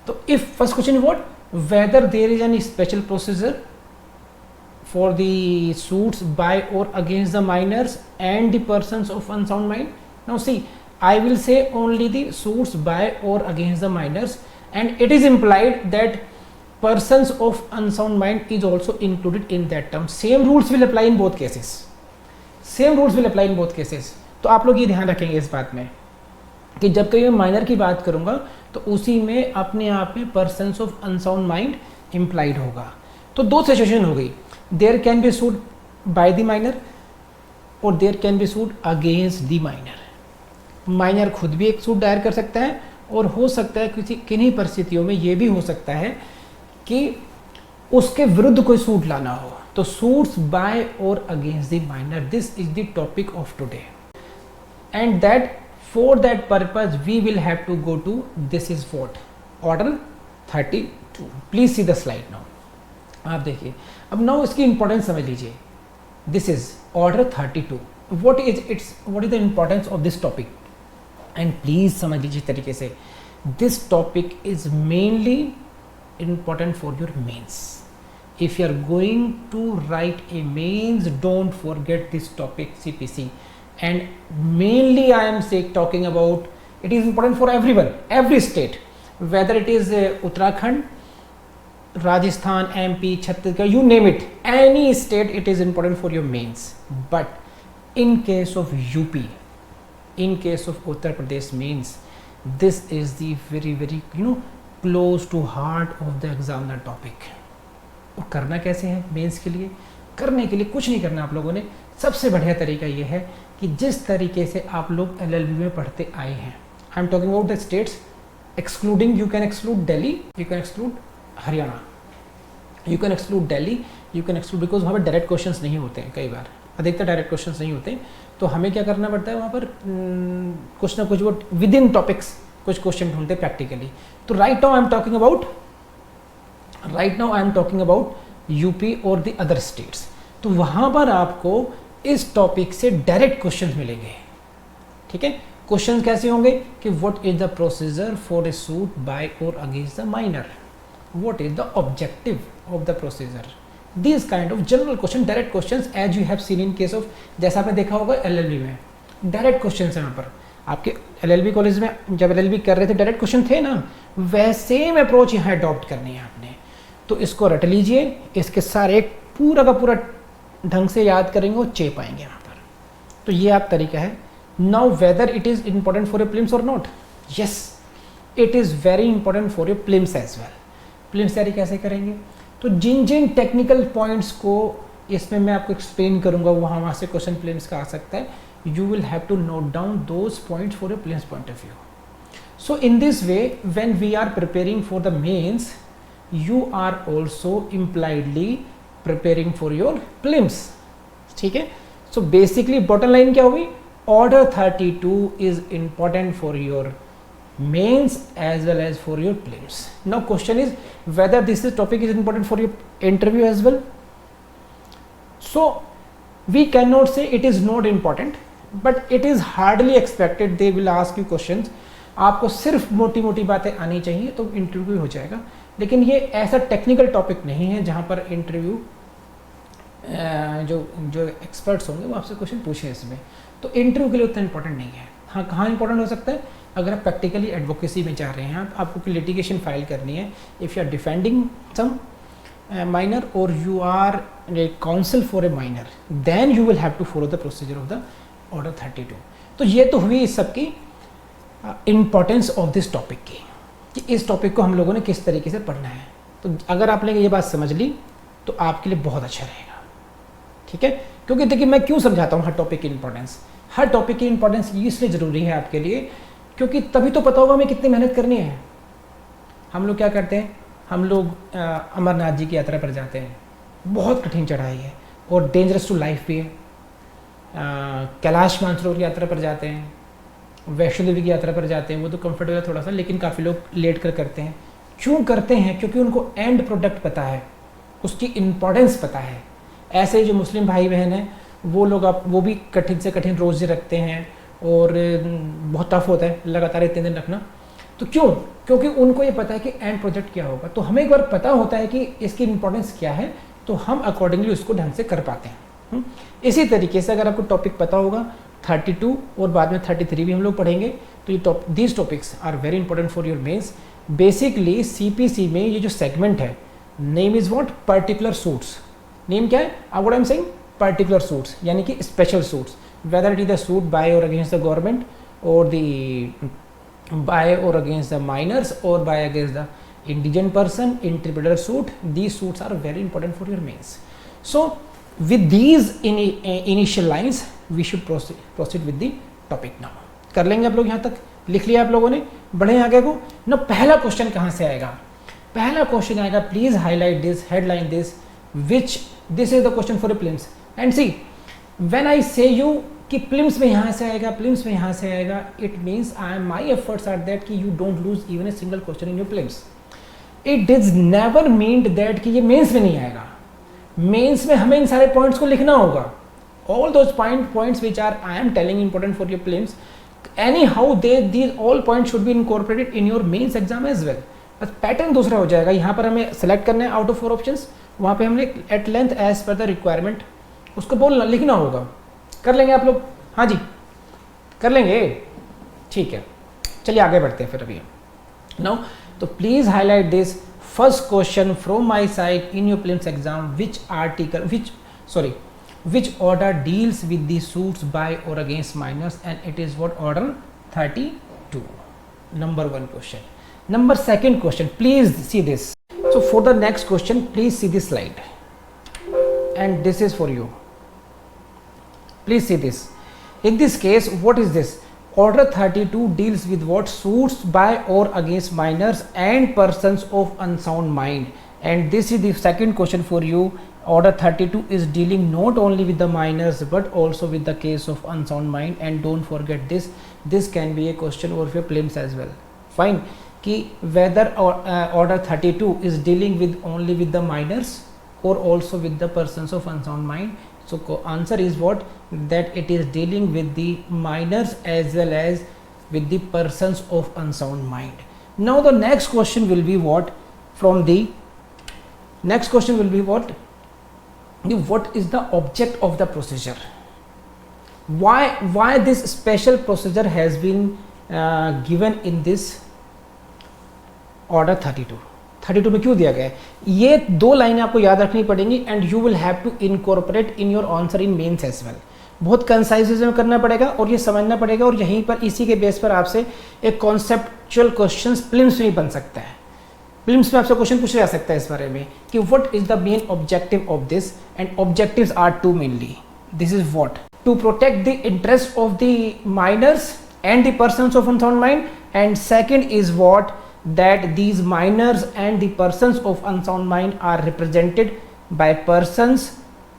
So if first question is what, whether there is any special procedure for the suits by or against the minors and the persons of unsound mind. Now see, I will say only the suits by or against the minors, and it is implied that persons of unsound mind is also included in that term. Same rules will apply in both cases. Same rules will apply in both cases. तो आप लोग ये ध्यान रखेंगे इस बात में कि जब कभी मैं माइनर की बात करूंगा तो उसी में अपने आप में persons of unsound mind implied होगा. तो दो सिचुएशन हो गई, there can be suit by the minor और there can be suit against the minor. Minor खुद भी एक सूट दायर कर सकता है और हो सकता है किसी किन्हीं परिस्थितियों में ये भी हो सकता है कि उसके विरुद्ध कोई सूट लाना हो. तो सूट्स बाय और against the minor, this is the topic of today, and that for that purpose we will have to go to this is what order 32. Please see the slide now. आप देखिए अब now इसकी importance समझ लीजिए. This is order 32. What is the importance of this topic, and please समझ लीजिए तरीके से. This topic is mainly important for your mains. If you are going to write a mains, don't forget this topic CPC. And mainly I am talking about, it is important for everyone, every state, whether it is Uttarakhand, Rajasthan, MP, Chhattisgarh, you name it, any state, it is important for your mains. But in case of UP, in case of Uttar Pradesh mains, this is the very close to heart of the examiner topic. और करना कैसे है mains के लिए? करने के लिए कुछ नहीं करना आप लोगों ने. सबसे बढ़िया तरीका ये है कि जिस तरीके से आप लोग LLB में पढ़ते आए हैं, I am talking about the states excluding, you can exclude Delhi, you can exclude Haryana, you can exclude Delhi, you can exclude, because वहाँ पर डायरेक्ट क्वेश्चंस नहीं होते हैं. कई बार अधिकतर डायरेक्ट क्वेश्चंस नहीं होते, तो हमें क्या करना पड़ता है वहाँ पर कुछ ना कुछ वो विद इन टॉपिक्स कुछ क्वेश्चन ढूंढते प्रैक्टिकली. तो right now I am talking about UP और द अदर स्टेट्स. तो वहां पर आपको इस टॉपिक से डायरेक्ट क्वेश्चंस मिलेंगे. ठीक है, क्वेश्चंस कैसे होंगे कि what is the procedure for a suit by और against the minor, what is the objective of the procedure, this kind of general question, direct questions as you have seen in case of, जैसा आपने देखा होगा LLB में direct question है. यहाँ पर आपके LLB कॉलेज में जब LLB कर रहे थे डायरेक्ट क्वेश्चन थे ना, वैसे सेम अप्रोच यहाँ अडॉप्ट करनी है आपने. तो इसको रट लीजिए, इसके सारे पूरा का पूरा ढंग से याद करेंगे और चेप आएंगे यहाँ पर. तो ये आप तरीका है. Now whether it is important for your prelims और not, yes it is very important for your prelims as well. Prelims तैयारी कैसे करेंगे? तो जिन जिन टेक्निकल पॉइंट्स को इसमें मैं आपको एक्सप्लेन करूँगा वहाँ से क्वेश्चन प्रीलिम्स का आ सकता है. You will have to note down those points for your prelims point of view. So in this way, when we are preparing for the mains, you are also impliedly preparing for your prelims. ठीक है, so basically bottom line क्या होगी? Order 32 is important for your mains as well as for your prelims. Now question is whether this topic is important for your interview as well. So we cannot say it is not important, but it is hardly expected they will ask you questions. आपको सिर्फ मोटी मोटी बातें आनी चाहिए तो interview हो जाएगा. लेकिन ये ऐसा टेक्निकल टॉपिक नहीं है जहाँ पर इंटरव्यू जो एक्सपर्ट्स होंगे वो आपसे क्वेश्चन पूछें इसमें. तो इंटरव्यू के लिए उतना इंपॉर्टेंट नहीं है. हाँ, कहाँ इंपॉर्टेंट हो सकता है? अगर आप प्रैक्टिकली एडवोकेसी में जा रहे हैं, आपको कोई लिटिगेशन फाइल करनी है, if you are defending some minor और you are a counsel for a minor, then you will have to follow the procedure of the order 32. तो ये तो हुई इस सबकी इंपॉर्टेंस ऑफ दिस टॉपिक की, कि इस टॉपिक को हम लोगों ने किस तरीके से पढ़ना है. तो अगर आपने ये बात समझ ली तो आपके लिए बहुत अच्छा रहेगा. ठीक है, क्योंकि देखिए मैं क्यों समझाता हूँ हर टॉपिक की इंपॉर्टेंस। हर टॉपिक की इंपॉर्टेंस इसलिए ज़रूरी है आपके लिए क्योंकि तभी तो पता होगा हमें कितनी मेहनत करनी है। हम लोग क्या करते हैं, हम लोग अमरनाथ जी की यात्रा पर जाते हैं, बहुत कठिन चढ़ाई है और डेंजरस टू लाइफ भी है। कैलाश मानसरोवर की यात्रा पर जाते हैं, वैष्णो देवी की यात्रा पर जाते हैं, वो तो कंफर्टेबल है थोड़ा सा, लेकिन काफ़ी लोग लेट कर करते हैं। क्यों करते हैं? क्योंकि उनको एंड प्रोडक्ट पता है, उसकी इम्पोर्टेंस पता है। ऐसे ही जो मुस्लिम भाई बहन हैं वो लोग वो भी कठिन से कठिन रोज़े रखते हैं और बहुत टफ होता है लगातार इतने दिन रखना। तो क्यों? क्योंकि उनको ये पता है कि एंड प्रोजेक्ट क्या होगा। तो हमें एक बार पता होता है कि इसकी इंपॉर्टेंस क्या है, तो हम अकॉर्डिंगली उसको ढंग से कर पाते हैं। इसी तरीके से अगर आपको टॉपिक पता होगा 32 और बाद में 33 भी हम लोग पढ़ेंगे, तो ये these topics are very important for your mains. Basically CPC में ये जो सेगमेंट है, name is what, particular suits. Name क्या है? What I am saying, particular suits, यानी कि special suits, whether it is the suit by और against the government और the by or against the minors or by against the indigent person, interpreter suit. These suits are very important for your mains. So with these initial lines we should proceed with the topic now. कर लेंगे आप लोग, यहाँ तक लिख लिया आप लोगों ने? बढ़े आगे को ना। पहला क्वेश्चन कहाँ से आएगा? पहला क्वेश्चन आएगा, please highlight this, headline this, which this is the question for prelims. And see when I से यू कि प्रीलिम्स में यहाँ से आएगा, प्रीलिम्स में यहाँ से आएगा, it means my efforts are that कि you don't lose even a single question in your prelims. It does never mean that कि ये मेंस में नहीं आएगा। मेंस में हमें इन सारे पॉइंट्स को लिखना होगा। All those points which are I am telling important for your prelims, anyhow these all points should be incorporated in your mains exam as well. बस पैटर्न दूसरा हो जाएगा। यहाँ पर हमें सेलेक्ट करना है आउट ऑफ 4 ऑप्शंस, वहाँ पे हमने at length as per the requirement उसको बोलना, लिखना होगा। कर लेंगे आप लोग? हाँ जी, कर लेंगे, ठीक है। चलिए आगे बढ़ते हैं फिर अभी नाउ। तो please highlight this first question from my side in your prelims exam, which order deals with the suits by or against minors, and it is what order 32. Number 1 question. Number 2nd question, please see this. So for the next question, please see this slide, and this is for you. Please see this. In this case, what is this? Order 32 deals with what? Suits by or against minors and persons of unsound mind. And this is the second question for you. Order 32 is dealing not only with the minors but also with the case of unsound mind. And don't forget this. This can be a question of your prelims as well. Fine. कि whether order 32 is dealing with only with the minors or also with the persons of unsound mind. So answer is what? That it is dealing with the minors as well as with the persons of unsound mind. Now the next question will be what? From the next question will be what? What is the object of the procedure? Why this special procedure has been given in this order 32 में क्यों दिया गया है? ये 2 लाइनें आपको याद रखनी पड़ेंगी and you will have to incorporate in your answer in mains as well. बहुत कंसाइज में करना पड़ेगा और ये समझना पड़ेगा, और यहीं पर इसी के बेस पर आपसे एक कॉन्सेप्चुअल क्वेश्चंस प्रीलिम्स में ही बन सकता है। प्रीलिम्स में आपसे क्वेश्चन पूछा जा सकता है इस बारे में कि what is the main objective of this, and objectives are 2 mainly. This is what? To protect the interest of the minors and the persons of unsound mind, and second is what? That these minors and the persons of unsound mind are represented by persons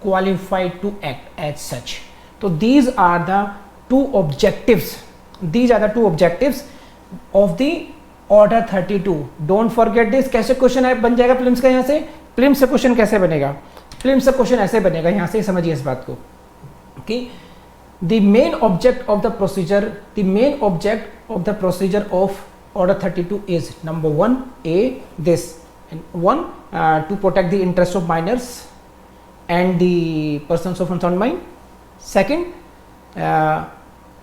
qualified to act as such. So these are the 2 objectives. These are the 2 objectives of the order 32. Don't forget this. कैसे question बन जाएगा prelims का? यहाँ से prelims से question कैसे बनेगा? Prelims से क्वेश्चन ऐसे बनेगा, यहाँ से समझिए इस बात को कि the main object of the procedure of order 32 is number 1 this, and 1 to protect the interest of minors and the persons of unsound mind. Second,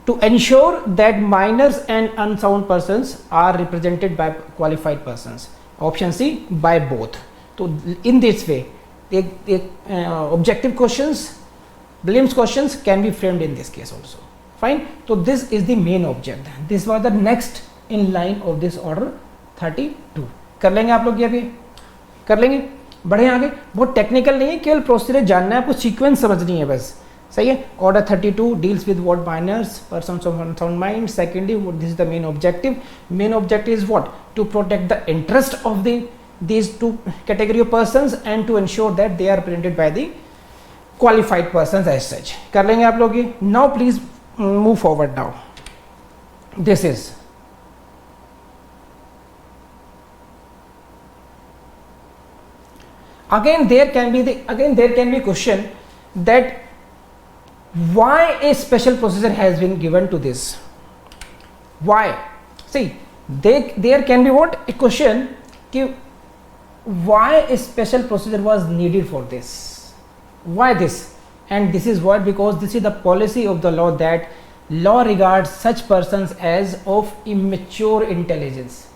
to ensure that minors and unsound persons are represented by qualified persons. Option C, by both. So in this way objective questions, prelims questions can be framed in this case also. Fine. So this is the main object. This was the next in line of this order 32. कर लेंगे आप लोग? ये भी कर लेंगे। बढ़े आगे। बहुत टेक्निकल नहीं है, केवल प्रोसीजर जानना है आपको, सीक्वेंस समझनी है बस। सही है. Order 32 deals with what minors, persons of unsound mind. Secondly, this is the main objective. Main objective is what? To protect the interest of these two category of persons and to ensure that they are represented by the qualified persons as such. कर लेंगे आप लोग ये. Now please move forward now. This is again there can be question that why a special procedure has been given to this. Why? See, there can be what? A question कि why a special procedure was needed for this. Why this? And this is what, because this is the policy of the law, that law regards such persons as of immature intelligence.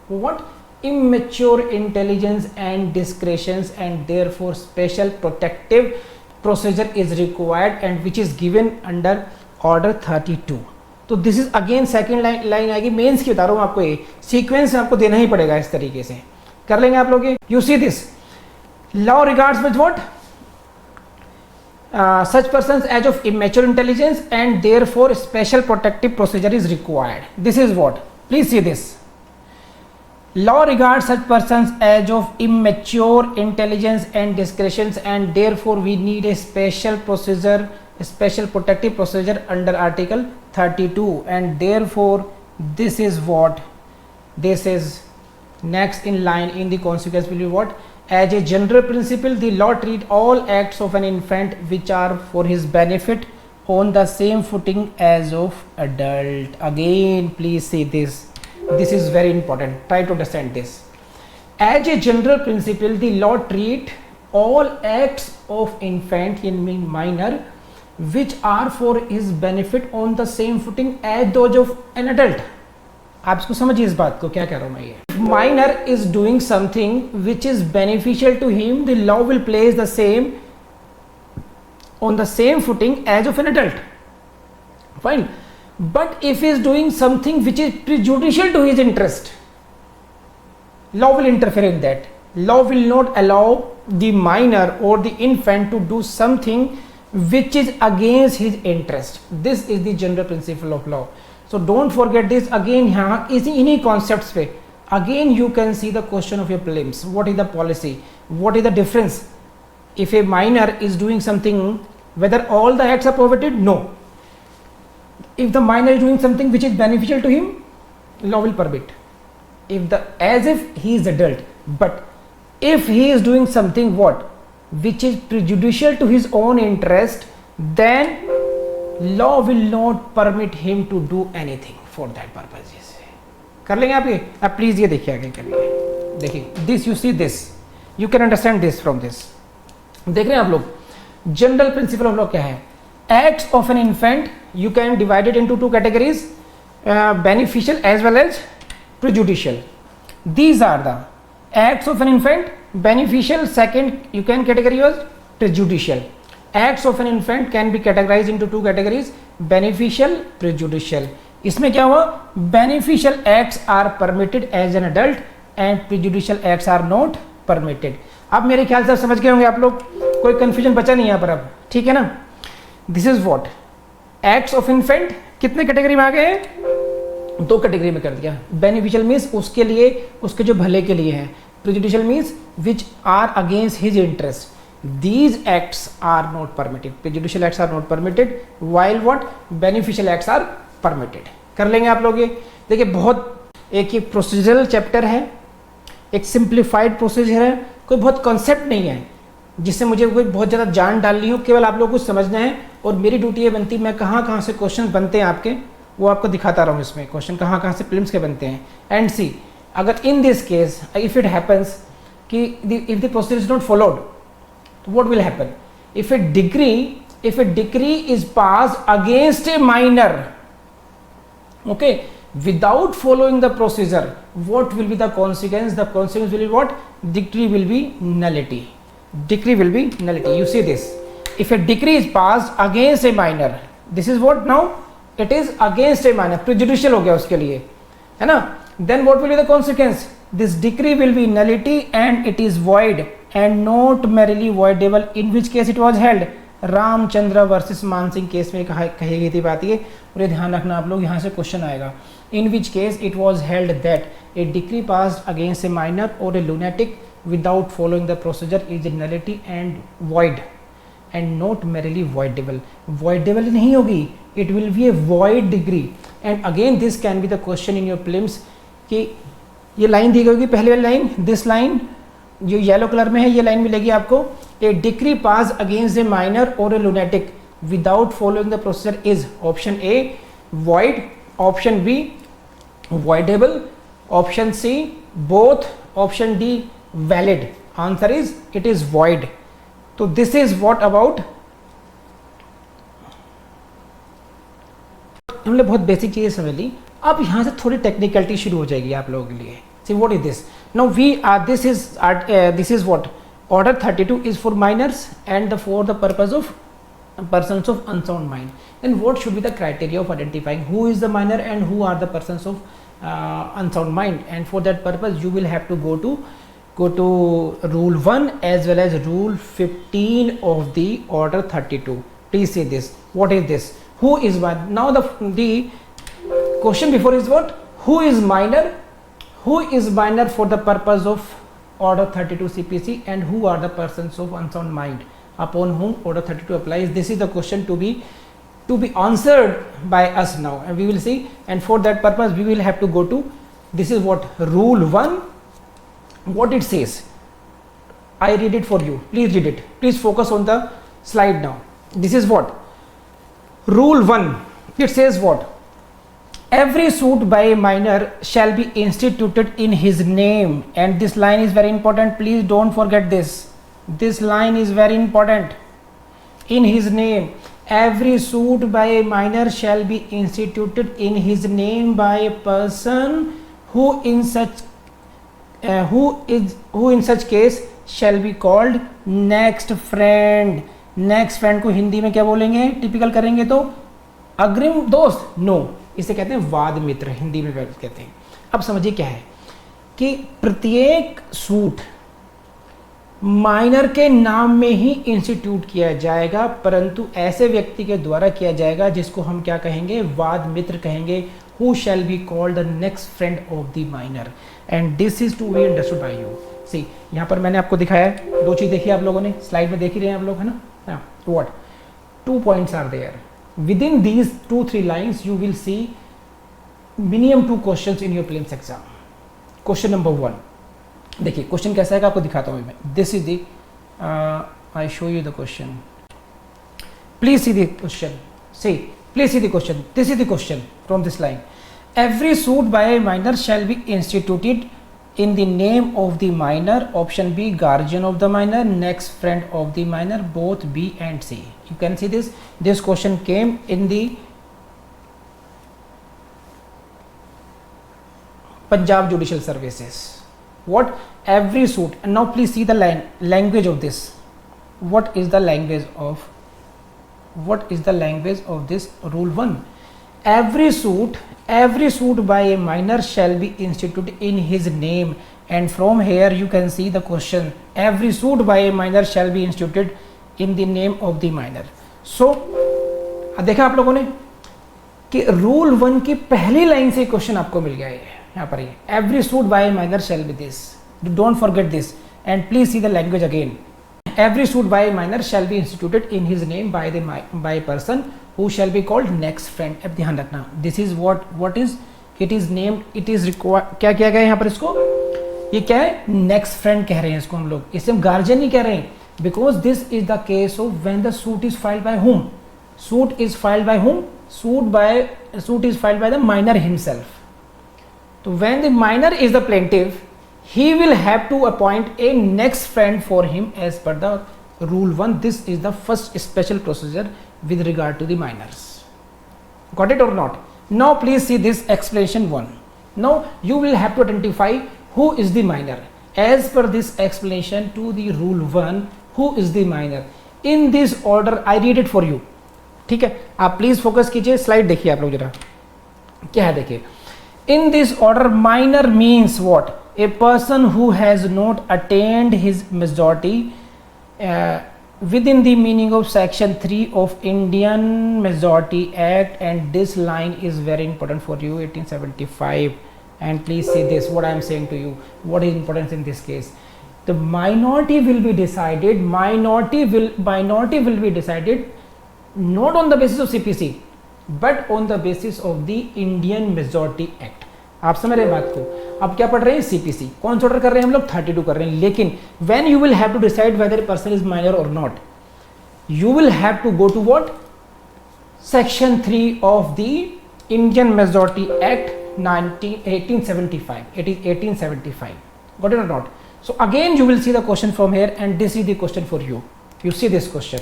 What? Immature intelligence and discretions, and therefore special protective procedure is required, and which is given under order 32. तो this is again second line आएगी. Mains की बता रहा हूँ आपको, ये sequence आपको देना ही पड़ेगा इस तरीके से. कर लेंगे आप लोग ये. You see this law regards with what? such persons as of immature intelligence and therefore special protective procedure is required. This is what? Please see this. Law regards such persons as of immature intelligence and discretions, and therefore we need a special procedure, a special protective procedure under Article 32, and therefore this is what? This is next in line in the consequence will be what? As a general principle, the law treat all acts of an infant which are for his benefit on the same footing as of adult. Again, please see this. This is very important. Try to understand this. As a general principle, the law treat all acts of infant in minor which are for his benefit on the same footing as those of an adult. आप इसको समझिए इस बात को, क्या कह रहा हूं मैं ये. Minor is doing something which is beneficial to him, the law will place the same on the same footing as of an adult. Fine. But if he is doing something which is prejudicial to his interest, law will interfere in that. Law will not allow the minor or the infant to do something which is against his interest. This is the general principle of law. So don't forget this. Again, यहाँ इन्हीं concepts पे again you can see the question of your prelims. What is the policy? What is the difference? If a minor is doing something, whether all the acts are prohibited? No. If the minor is doing something which is beneficial to him, law will permit. As if he is adult, but if he is doing something what? Which is prejudicial to his own interest, then law will not permit him to do anything for that purpose. कर लेंगे आप ये. अब please ये देखिए आगे करिए. देखिए this, you see this, you can understand this from this. देख रहे हैं आप लोग जनरल प्रिंसिपल ऑफ लॉ क्या है? Acts of an infant you can divide it into two categories, beneficial as well as prejudicial. These are the acts of an infant. Beneficial, second you can categorize prejudicial. Acts of an infant can be categorized into two categories, beneficial, prejudicial. इसमें क्या हुआ? Beneficial acts are permitted as an adult and prejudicial acts are not permitted. अब मेरे ख्याल से आप समझ गए होंगे आप लोग, कोई कंफ्यूजन बचा नहीं यहाँ पर अब, ठीक है ना? This is what acts of infant कितने कैटेगरी में आ गए? दो कैटेगरी में कर दिया. बेनिफिशियल मीन्स उसके लिए, उसके जो भले के लिए है. Prejudicial means which are against his interest. These acts are not permitted. Prejudicial acts are not permitted while what? Beneficial acts are permitted. कर लेंगे आप लोग ये. देखिए बहुत एक प्रोसीजरल चैप्टर है, एक सिंप्लीफाइड प्रोसीजर है, कोई बहुत कॉन्सेप्ट नहीं है जिससे मुझे कोई बहुत ज़्यादा जान डालनी हो. केवल आप लोग को समझना है और मेरी ड्यूटी ये बनती है, मैं कहाँ से क्वेश्चन बनते हैं आपके वो आपको दिखाता रहा हूँ. इसमें क्वेश्चन कहाँ से प्रीलिम्स के बनते हैं. एंड सी, अगर in this case if it happens कि if the procedure is not followed, तो what will happen? If a decree is passed against a minor, okay, without following the procedure, what will be the consequence? The consequence will be what? Decree will be nullity. Decree will be nullity. You see this, if a decree is passed against a minor, this is what now? It is against a minor, prejudicial हो गया उसके लिए, है ना? Then what will be the consequence? This decree will be nullity and it is void and not merely voidable, in which case it was held Ramchandra versus मान Singh case में कही गई थी बात ये, और ये ध्यान रखना आप लोग, यहाँ से क्वेश्चन आएगा। In which case it was held that a decree passed against a minor और a lunatic without following the procedure is nullity and void and not merely voidable. Voidable नहीं होगी, it will be a void decree. And again this can be the question in your prelims कि ये line दी गई होगी, पहले वाली line, this line जो येलो कलर में है ये लाइन मिलेगी आपको, a decree passed against a minor और a lunatic without following the procedure is option A void, option B voidable, option C both, option D valid. Answer is it is void. तो this is what about, हमने बहुत basic चीजें समझ ली। अब यहां से थोड़ी टेक्निकलिटी शुरू हो जाएगी आप लोगों के लिए। See what is this now, we are this is what order 32 is for minors and for the purpose of persons of unsound mind. Then what should be the criteria of identifying who is the minor and who are the persons of unsound mind? And for that purpose you will have to go to rule 1 as well as rule 15 of the order 32. Please see this. What is this? Who is minor? Now the question before is what? Who is minor? Who is minor for the purpose of order 32 CPC, and who are the persons of unsound mind upon whom order 32 applies? This is the question to be answered by us now, and we will see. And for that purpose we will have to go to, this is what rule 1, what it says. I read it for you, please read it, please focus on the slide now. This is what rule 1, it says what? Every suit by a minor shall be instituted in his name, and this line is very important, please don't forget this. This line is very important. In his name, every suit by a minor shall be instituted in his name by a person who in such case shall be called next friend. Next friend को हिंदी में क्या बोलेंगे, typical करेंगे तो अग्रिम दोस्त, no, इसे कहते हैं वाद मित्र, हिंदी में कहते हैं। अब समझिए क्या है कि प्रत्येक सूट माइनर के नाम में ही इंस्टीट्यूट किया जाएगा, परंतु ऐसे व्यक्ति के द्वारा किया जाएगा जिसको हम क्या कहेंगे, वाद मित्र कहेंगे, who shall be called the next friend of the minor, and this is to be understood by you. See यहाँ पर मैंने आपको दिखाया है, दो चीज देखी आप लोगों ने, स्लाइड में देख ही रहे हैं आप लोग, है ना। What 2 points are there. Within these 2-3 lines you will see minimum 2 questions in your prelims exam. Question number 1, देखिए क्वेश्चन कैसा है आपको दिखाता हूँ मैं। This is the I show you the question. Please see the question. See, please see the question. This is the question from this line. Every suit by a minor shall be instituted in the name of the minor. Option B, guardian of the minor, next friend of the minor, both B and C. You can see this. This question came in the Punjab Judicial Services. What? Every suit. And now please see the language of this. What is the language of this rule 1? Every suit by a minor shall be instituted in his name, and from here you can see the question, every suit by a minor shall be instituted in the name of the minor. So देखा आप लोगों ने कि rule 1 की पहली line से question आपको मिल गया है यहाँ पर, ये every suit by a minor shall be this, don't forget this, and please see the language again. Every suit by a minor shall be instituted in his name by a person who shall be called next friend. अब ध्यान रखना, this is what is, it is named, it is required, क्या किया गया यहाँ पर, इसको ये क्या है, next friend कह रहे हैं इसको हम लोग, इसे हम गार्जियन नहीं कह रहे हैं, because this is the case of when the suit is filed by whom, suit is filed by whom, suit is filed by the minor himself. So when the minor is the plaintiff, he will have to appoint a next friend for him as per the rule 1. This is the first special procedure with regard to the minors. Got it or not? Now please see this explanation 1. Now you will have to identify who is the minor as per this explanation to the rule 1. Who is the minor? In this order I read it for you. ठीक है, आप please focus कीजिए, slide देखिए आप लोग जरा, क्या है देखिए। In this order, minor means what? A person who has not attained his majority within the meaning of section 3 of Indian Majority Act, and this line is very important for you, 1875. And please see this, what I am saying to you, what is important in this case. The minority will be decided, minority will be decided not on the basis of CPC but on the basis of the Indian Majority Act. आप समझ रहे हैं बात को? अब क्या पढ़ रहे हैं? CPC. कौन सा ऑर्डर कर रहे हैं हम लोग? 32 कर रहे हैं. लेकिन when you will have to decide whether a person is minor or not, you will have to go to what? Section 3 of the Indian Majority Act 1875. It is 1875. Got it or not? So again you will see the question from here, and this is the question for you. You see this question.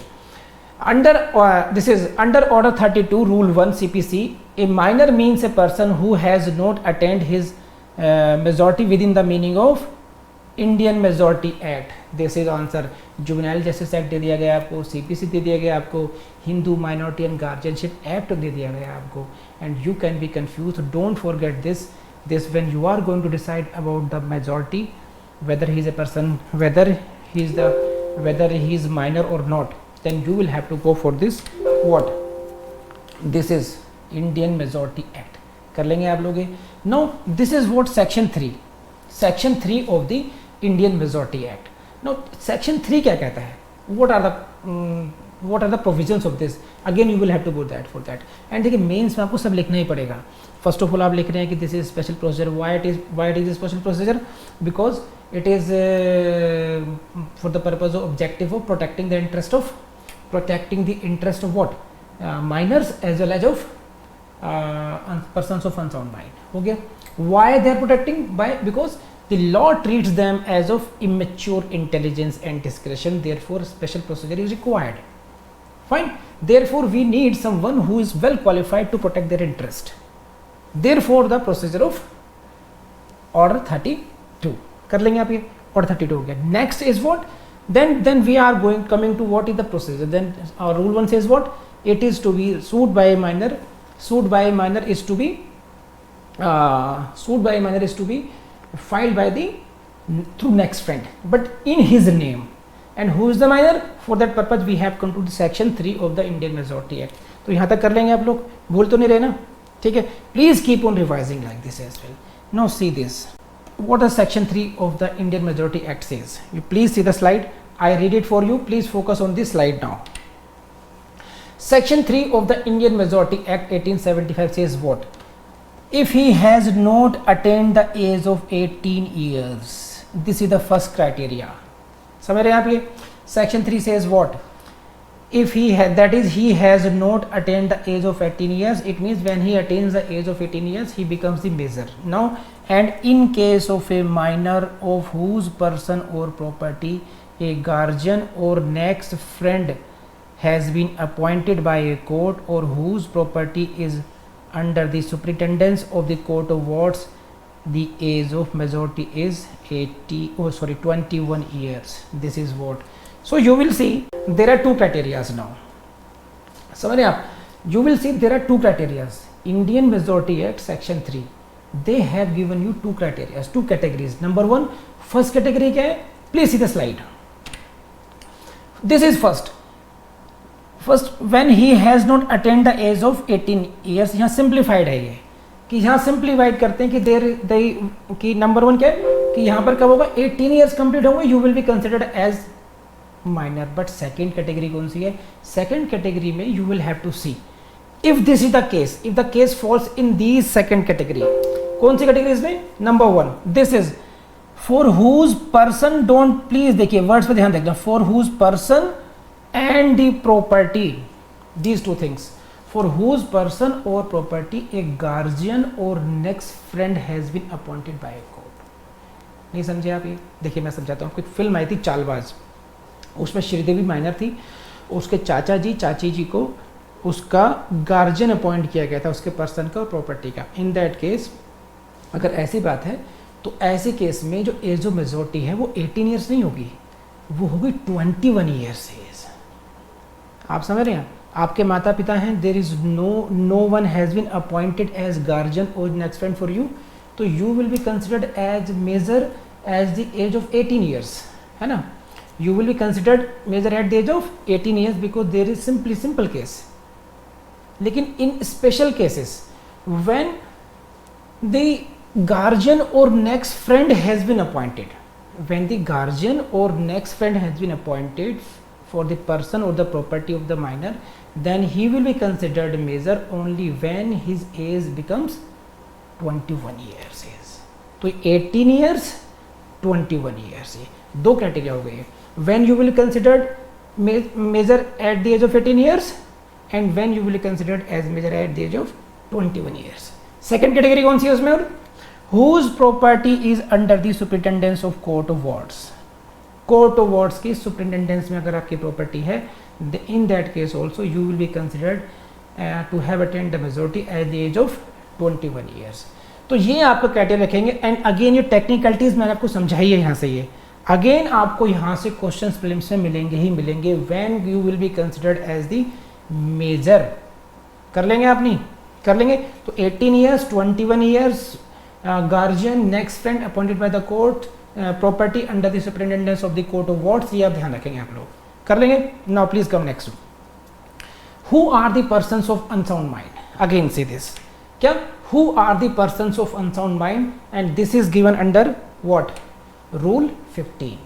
This is under Order 32 Rule 1 CPC. A minor means a person who has not attained his majority within the meaning of Indian Majority Act. This is answer. Juvenile Justice Act दे दिया गया आपको, CPC दे दिया गया आपको, Hindu Minority and Guardianship Act दे दिया गया आपको, and you can be confused. Don't forget this when you are going to decide about the majority, whether he is a person, whether he is minor or not, then you will have to go for this. What? This is Indian Majority Act. कर लेंगे आप लोग. Now this is what section 3 of the Indian Majority Act. Now section 3 क्या कहता है? What are the provisions of this? Again you will have to go for that. And देखिए mains में आपको सब लिखना ही पड़ेगा. First of all आप लिख रहे हैं कि this is special procedure. Why it is a special procedure? Because it is for the purpose of objective of protecting the interest of what? Minors as well as of persons of unsound mind. Okay. Why they are protecting? Because the law treats them as of immature intelligence and discretion, therefore special procedure is required. Fine. Therefore we need someone who is well qualified to protect their interest. Therefore the procedure of Order 32. कर लेंगे आप ये. Order 32 हो गया. Next is what? Then we are coming to what is the procedure. Then our rule 1 says what? It is to be sued by a minor. Sued by a minor is to be filed by through next friend, but in his name. And who is the minor? For that purpose we have come to the section 3 of the Indian Majority Act. तो यहाँ तक कर लेंगे आप लोग, भूल तो नहीं रहे ना? ठीक है. Please keep on revising like this as well. Now see this. What does section 3 of the Indian Majority Act says? You please see the slide. I read it for you. Please focus on this slide now. Section 3 of the Indian Majority Act 1875 says what? If he has not attained the age of 18 years, this is the first criteria. समझ रहे हैं आप ये? Section 3 says what? If he has not attained the age of 18 years, it means when he attains the age of 18 years, he becomes the major. Now, and in case of a minor of whose person or property a guardian or next friend has been appointed by a court, or whose property is under the superintendence of the court of wards, the age of majority is 21 years. This is what. So you will see there are two criteria now. समझ रहे आप? You will see there are two criteria. Indian Majority Act Section 3. They have given you two criteria, two categories. Number one, first category क्या है? Please see the slide. This is first. First, when he has not attained the age of 18 years. यहाँ simplified है ये, कि यहाँ simplified करते हैं कि number one क्या है, कि यहाँ पर कब होगा? 18 years complete होंगे, you will be considered as minor. But second category कौन सी है? Second category में you will have to see if this is the case, if the case falls in these second category. कौन सी category इसमें? Number one, this is for whose person, don't, please देखिए words पे ध्यान देखना, for whose person and the property, these two things, for whose person or property a guardian or next friend has been appointed by a court. नहीं समझे आप ये? देखिए मैं समझाता हूँ. कोई फिल्म आई थी चालबाज, उसमें श्रीदेवी माइनर थी, उसके चाचा जी चाची जी को उसका गार्जियन अपॉइंट किया गया था, उसके पर्सन का और प्रॉपर्टी का. इन दैट केस अगर ऐसी बात है तो ऐसे केस में जो एज ऑफ मेजोरिटी है वो 18 ईयर्स नहीं होगी, वो होगी 21 ईयर्स एज. आप समझ रहे हैं? आपके माता पिता हैं, there is no one has been appointed as guardian और नेक्स्ट फ्रेंड फॉर यू, तो you will be considered as major as the age of 18 years, है ना? you will be considered major at the age of 18 years because there is simple case. लेकिन in special cases when the guardian or next friend has been appointed, when the guardian or next friend has been appointed for the person or the property of the minor, then he will be considered major only when his age becomes 21 years is. तो 18 years 21 years ये दो criteria हो गए. When you will be considered major at the age of 18 years and when you will be considered as major at the age of 21 years. Second category कौन सी है उसमें? और whose property is under the superintendence of court of wards. Court of wards की superintendence में अगर आपकी property है, in that case also you will be considered to have attained the majority at the age of 21 years. तो ये आपको criteria रखेंगे. And again ये टेक्निकलिटीज मैंने आपको समझाई है यहाँ से. ये अगेन आपको यहाँ से क्वेश्चंस प्रीलिम्स में मिलेंगे ही मिलेंगे. When you will be considered as the major. कर लेंगे आप? नहीं कर लेंगे. तो 18 years 21 years guardian next friend appointed by the court property under the superintendence of the court of wards. ये आप ध्यान रखेंगे आप लोग. कर लेंगे. Now please come next. Who are the persons of unsound mind? Again see this. क्या? Who are the persons of unsound mind? And this is given under what? Rule 15.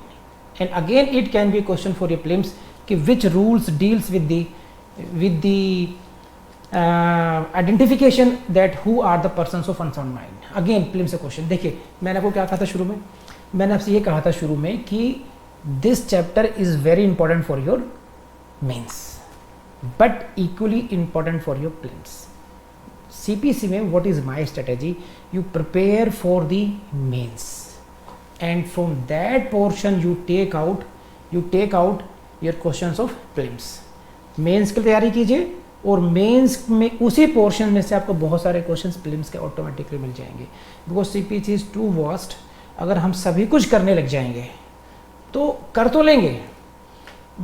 And again it can be a question for your prelims कि which rules deals with the identification that who are the persons of unsound mind. Again prelims से question. देखिए मैंने आपको क्या कहा था शुरू में? मैंने आपसे ये कहा था शुरू में कि this chapter is very important for your mains but equally important for your prelims. CPC में what is my strategy? You prepare for the mains and from that portion you take out your questions of prelims. Mains की तैयारी कीजिए और mains में उसी portion में से आपको बहुत सारे क्वेश्चंस प्रीलिम्स के ऑटोमेटिकली मिल जाएंगे. Because CPC is too vast. अगर हम सभी कुछ करने लग जाएंगे तो कर तो लेंगे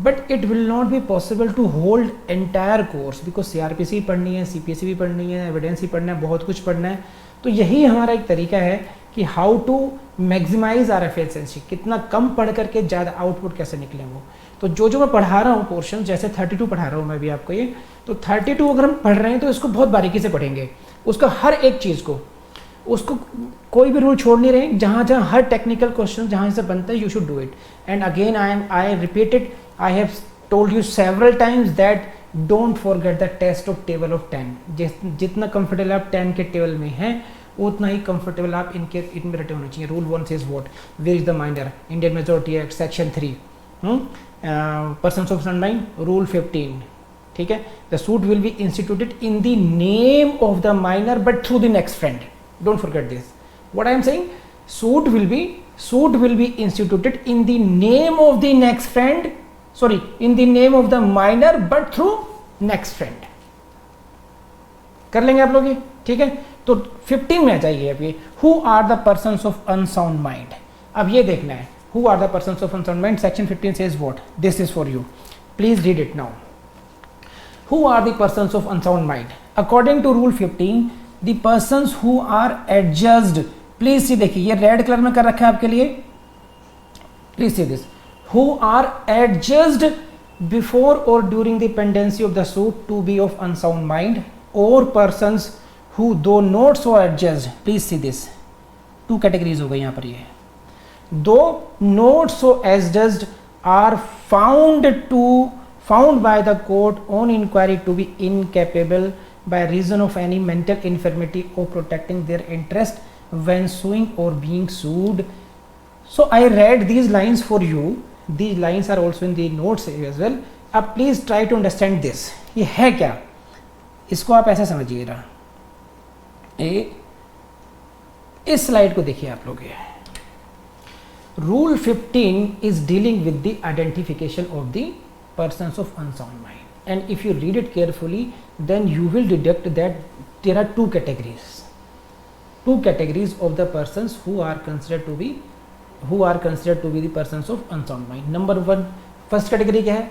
but it will not be possible to hold entire course. Because CRPC पढ़नी है, CPC भी पढ़नी है, एविडेंस भी पढ़ना है, बहुत कुछ पढ़ना है. तो यही हमारा एक तरीका है कि how to maximise our efficiency. कितना कम पढ़ करके ज़्यादा आउटपुट कैसे निकले वो. तो जो मैं पढ़ा रहा हूँ पोर्शन, जैसे 32 पढ़ा रहा हूँ मैं भी आपको ये, तो 32 अगर हम पढ़ रहे हैं तो इसको बहुत बारीकी से पढ़ेंगे. उसका हर एक चीज़ को, उसको कोई भी रूल छोड़ नहीं रहे. जहाँ जहाँ हर टेक्निकल क्वेश्चन जहाँ से बनता है you should do it. And again I repeated, I have told you several times that don't forget the test of table of 10. जितना कंफर्टेबल आप 10 के टेबल में हैं उतना ही कंफर्टेबल आप इनमें रटे होने चाहिए. Rule 1 says what? Where is the minder? Indian Majority Act Section 3. Persons of unsound mind. Rule 15. ठीक है. The suit will be instituted in the name of the minor but through the next friend. Don't forget this. What I am saying? Suit will be instituted in the name of the next friend. Sorry, in the name of the minor but through next friend. कर लेंगे आप लोग ये. ठीक है. तो 15 में आ जाइए अब ये. Who are the persons of unsound mind? अब ये देखना है. Who are the persons of unsound mind? Section 15 says what? This is for you. Please read it now. Who are the persons of unsound mind? According to rule 15, the persons who are adjudged. Please see, देखिए ये red colour में कर रखा है आपके लिए. Please see this. Who are adjudged before or during the pendency of the suit to be of unsound mind, or persons who though not so adjudged. Please see this. Two categories हो गई यहाँ पर ये. Though not so adjudged are found by the court on inquiry to be incapable by reason of any mental infirmity of protecting their interest when suing or being sued. So I read these lines for you. These lines are also in the notes as well. अब please try to understand this. ये है क्या? इसको आप ऐसा समझिएगा. इस slide को देखिए आप लोग. ये rule 15 is dealing with the identification of the persons of unsound mind. And if you read it carefully then you will deduct that there are two categories of the persons who are considered to be the persons of unsound mind. Number 1, first category क्या है?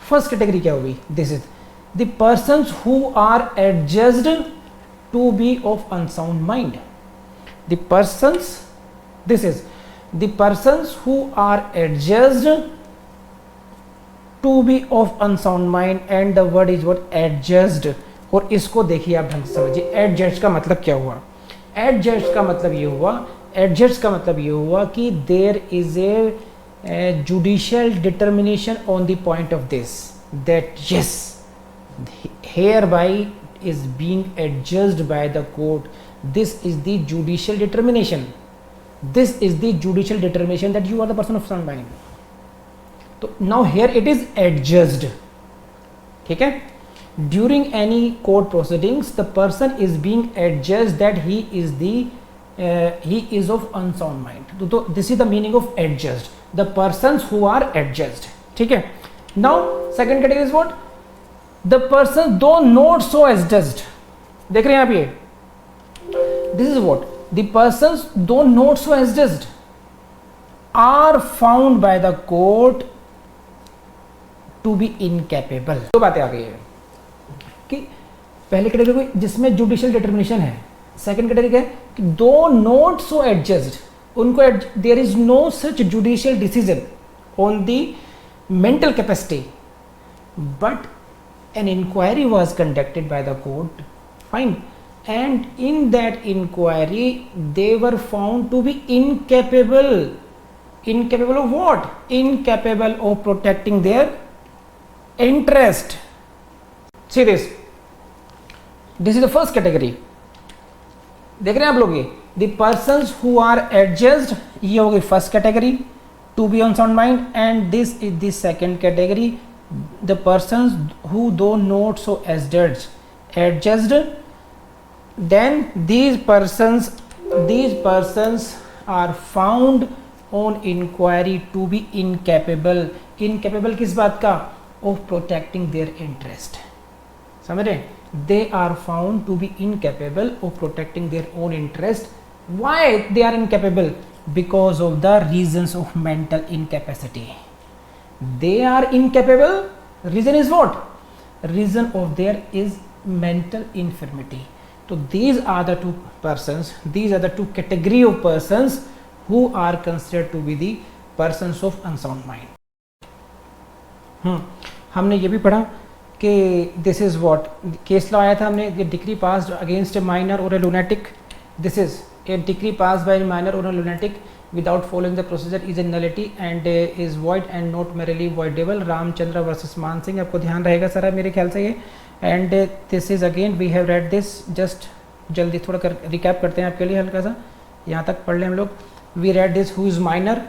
First category क्या होगी? This is the persons who are adjudged to be of unsound mind. The persons, this is the persons who are adjudged to be of unsound mind and the word is what adjudged. और इसको देखिए आप ढंग से समझिए, adjust का मतलब क्या हुआ? एडजस्ट का मतलब ये हुआ, एडजस्ट का मतलब ये हुआ कि there is a judicial determination on the point of this that yes hereby is being adjudged by the court. This is the judicial determination. This is the judicial determination that you are the person of sound mind. So now here it is adjudged. ठीक है? During any court proceedings, the person is being adjudged that he is of unsound mind. So this is the meaning of adjudged. The persons who are adjudged. ठीक है? Now second category is what? The person though not so adjudged. देख रहे हैं आप ये? This is what? The persons though not so adjudged are found by the court to be incapable. दो बातें आ गई है कि पहले कैटेगरी जिसमें जुडिशियल डिटर्मिनेशन है, सेकंड कैटेगरी है कि दो नॉट सो एडजस्ड, उनको there is no such judicial decision on the mental capacity, but an inquiry was conducted by the court, fine, and in that inquiry they were found to be incapable. Incapable of what? Incapable of protecting their interest. See this. This is the first category. देख रहे हैं आप लोग ये? The persons who are adjudged, ये हो गई first category, to be on sound mind, and this is the second category. The persons who though not so adjudged, then these persons are found on inquiry to be incapable. Incapable किस बात का? Of protecting their interest. समझ रहे? They are found to be incapable of protecting their own interest. Why they are incapable? Because of the reasons of mental incapacity. They are incapable. Reason is what? Reason of there is mental infirmity. So these are the two persons, these are the two category of persons who are considered to be the persons of unsound mind. हमने ये भी पढ़ा कि this is what case law आया था हमने, ये decree passed against a minor और a lunatic. This is a decree passed by a minor और a lunatic without following the procedure is a nullity and is void and not merely voidable. Ramchandra versus मान सिंह, आपको ध्यान रहेगा सारा मेरे ख्याल से ये. And this is again we have read this, just जल्दी थोड़ा कर रिकैप करते हैं आपके लिए हल्का सा, यहाँ तक पढ़ लें हम लोग. We read this who is minor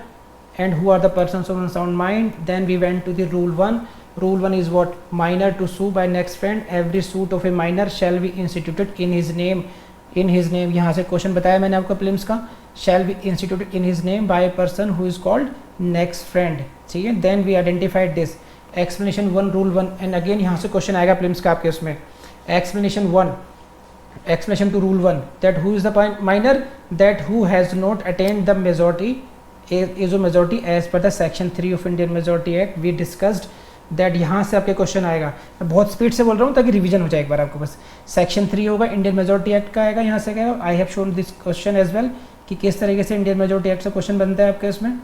and who are the persons of unsound mind. Then we went to the rule 1. Rule 1 is what? Minor to sue by next friend. Every suit of a minor shall be instituted in his name. In his name, यहाँ से question बताया मैंने आपको prelims का. Shall be instituted in his name by a person who is called next friend. ठीक है? Then we identified this. Explanation 1, rule 1, and again यहाँ से क्वेश्चन आएगा प्रिलिम्स का आपके उसमें. Explanation 1, explanation to rule 1, that who is the minor? That who has not attained the majority, age of majority as per the section 3 of Indian Majority Act. We discussed that यहाँ से आपके question आएगा. मैं बहुत speed से बोल रहा हूँ ताकि रिवीजन हो जाए एक बार आपको. बस सेक्शन 3 होगा, इंडियन मेजोरिटी एक्ट का आएगा, यहाँ से आएगा. I have shown this question as well कि किस तरीके से इंडियन मेजोरिटी एक्ट से क्वेश्चन बनता है आपके इसमें.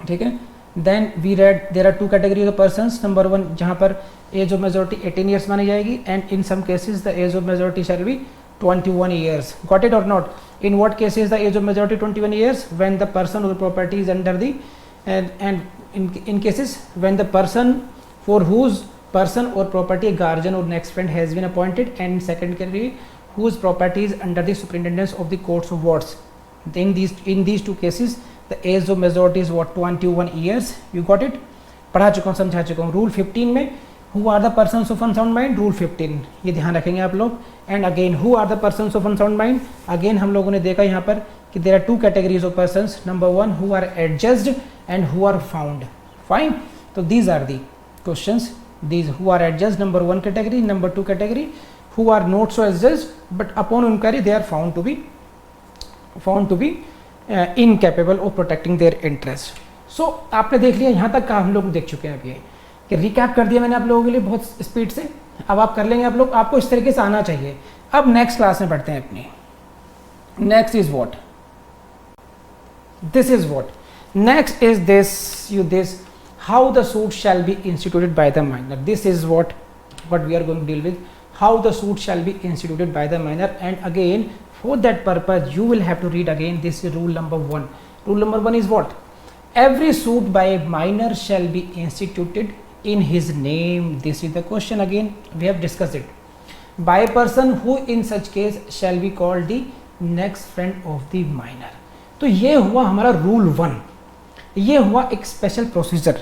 ठीक है? Then we read there are two category of persons. Number 1 जहाँ पर एज ऑफ मेजोरिटी 18 ईयर्स मानी जाएगी, and in some cases the age of majority shall be 21 years. Got it और not? In what cases the age of majority 21 years? When the person और property is under the and in cases when the person for whose person or property a guardian or next friend has been appointed, and second category whose property is under the superintendence of the courts of wards. In these two cases the age of majority is what? 21 years. You got it? पढ़ा चुका हूँ, समझा चुका हूँ. Rule 15 में who are the persons of unsound mind? Rule 15 ये ध्यान रखेंगे आप लोग. And again who are the persons of unsound mind? Again हम लोगों ने देखा यहाँ पर कि there are two categories of persons. Number 1 who are adjudged and who are found. Fine. So these are the questions. These who are adjudged, number 1 category. Number 2 category who are not so adjudged, but upon inquiry they are found to be incapable of protecting their interest. So आपने देख लिया, यहाँ तक का हम लोग देख चुके हैं. अब ये कि रिकैप कर दिया मैंने आप लोगों के लिए बहुत स्पीड से. अब आप कर लेंगे आप लोग, आपको इस तरीके से आना चाहिए. अब नेक्स्ट क्लास में पढ़ते हैं अपनी. Next is what? This is what? Next is this. how the suit shall be instituted by the minor. This is what we are going to deal with, how the suit shall be instituted by the minor. And again, for that purpose you will have to read again this is rule number 1. Rule number 1 is what? Every suit by a minor shall be instituted in his name. This is the question, again we have discussed it, by a person who in such case shall be called the next friend of the minor. तो ये हुआ हमारा rule 1, ये हुआ एक special procedure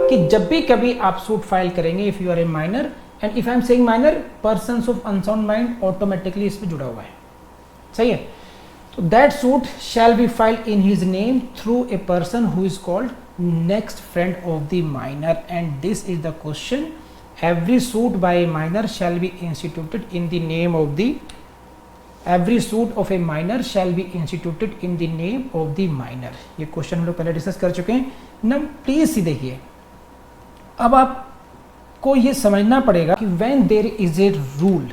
कि जब भी कभी आप सूट फाइल करेंगे, if you are a minor, and if I am saying minor, persons of unsound mind automatically इसमें जुड़ा हुआ है, सही है। तो that suit shall be filed in his name through a person who is called next friend of the minor, and this is the question. Every suit by a minor shall be instituted in the name of the every suit of a minor shall be instituted in the name of the minor। ये question हम लोग पहले discuss कर चुके हैं ना। Please see देखिए, अब आपको ये समझना पड़ेगा कि when there is a rule,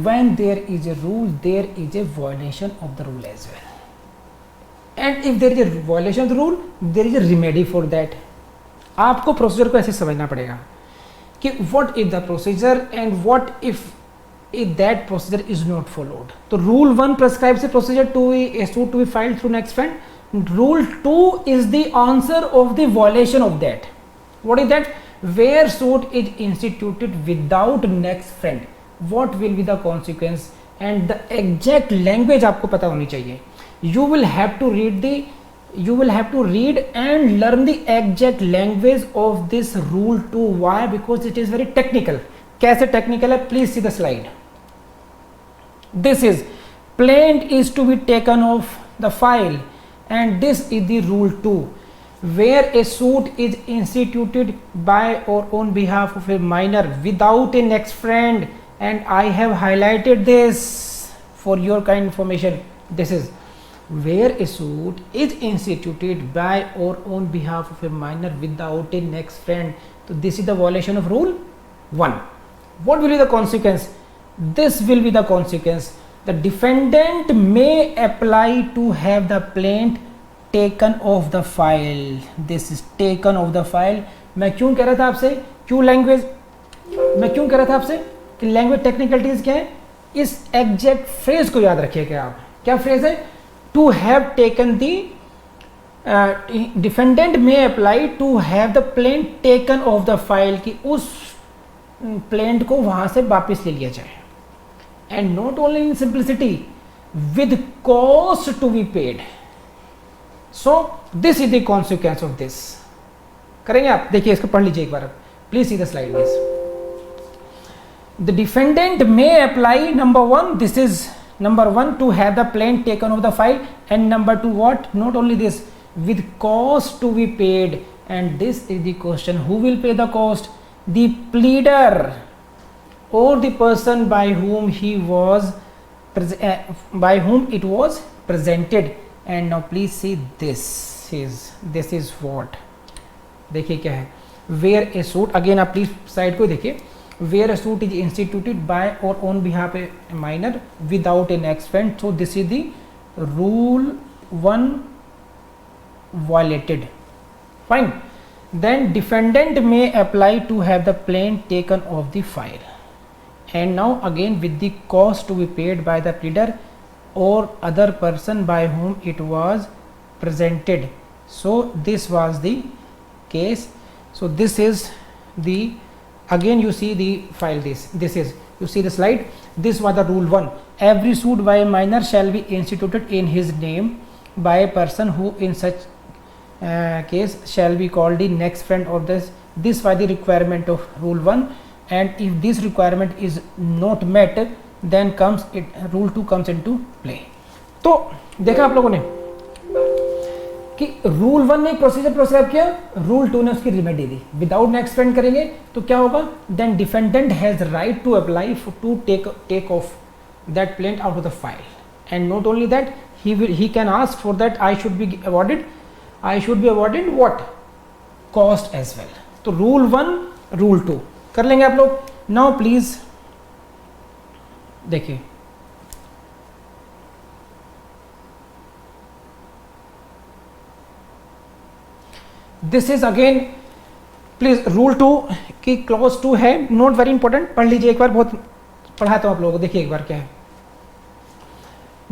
when there is a rule there is a violation of the rule as well, and if there is a violation of the rule there is a remedy for that। आपको procedure को ऐसे समझना पड़ेगा कि what is the procedure and what if that procedure is not followed। तो rule 1 prescribes a procedure to a suit to be filed through next friend। rule 2 is the answer of the violation of that। what is that? where suit is instituted without next friend, what will be the consequence, and the exact language आपको पता होनी चाहिए। you will have to read and learn the exact language of this rule 2। why? because it is very technical। कैसे technical है? Please see the slide. This is plaint is to be taken off the file, and this is the rule 2 where a suit is instituted by or on behalf of a minor without a next friend, and I have highlighted this for your kind information। this is where a suit is instituted by or on behalf of a minor without a next friend। so this is the violation of rule 1। what will be the consequence? this will be the consequence। the defendant may apply to have the plaint taken off the file। this is taken off the file। मैं क्यों कह रहा था आपसे क्यों language, मैं क्यों कह रहा था आपसे कि लैंग्वेज टेक्निकलिटीज क्या है? इस एग्जैक्ट फ्रेज को याद रखिएगा आप। क्या फ्रेज है? To have taken the defendant may apply to have the plaint taken off the file, कि उस प्लेंट को वहां से वापस ले लिया जाए। And not only in simplicity, with cost to be paid. So this is the consequence of this. करेंगे आप? देखिए इसको पढ़ लीजिए एक बार, please see the slide please. The defendant may apply, number 1, this is number 1 to have the plaint taken off the file, and number 2 what? not only this, with cost to be paid, and this is the question, who will pay the cost? the pleader or the person by whom he was by whom it was presented। and now please see this is what, देखिए क्या है, where a suit, again आप please side को देखिए, where a suit is instituted by or on behalf of a minor without a next friend। so this is the rule 1 violated। fine, then defendant may apply to have the plaint taken off the file, and now again with the cost to be paid by the pleader or other person by whom it was presented। so this was the case। so this is the, again you see the file, this is, you see the slide, this was the rule 1, every suit by a minor shall be instituted in his name by a person who in such case shall be called the next friend of this। this was the requirement of rule 1, and if this requirement is not met then comes it, rule 2 comes into play। तो देखा आप लोगों ने कि rule 1 ने procedure proscribe किया, rule 2 ने उसकी रिमेडी दी। विदाउट नेक्स्ट फ्रेंड करेंगे तो क्या होगा? Then defendant has right to apply to take off that plaint out of the file, and not only that, he can ask for that I should be awarded what? cost as well। तो rule 1 rule 2 कर लेंगे आप लोग। Now please देखिए, this is again please rule 2 की clause 2 है, note very important, पढ़ लीजिए एक बार, बहुत पढ़ाता हूं आप लोगों को, देखिए एक बार क्या है.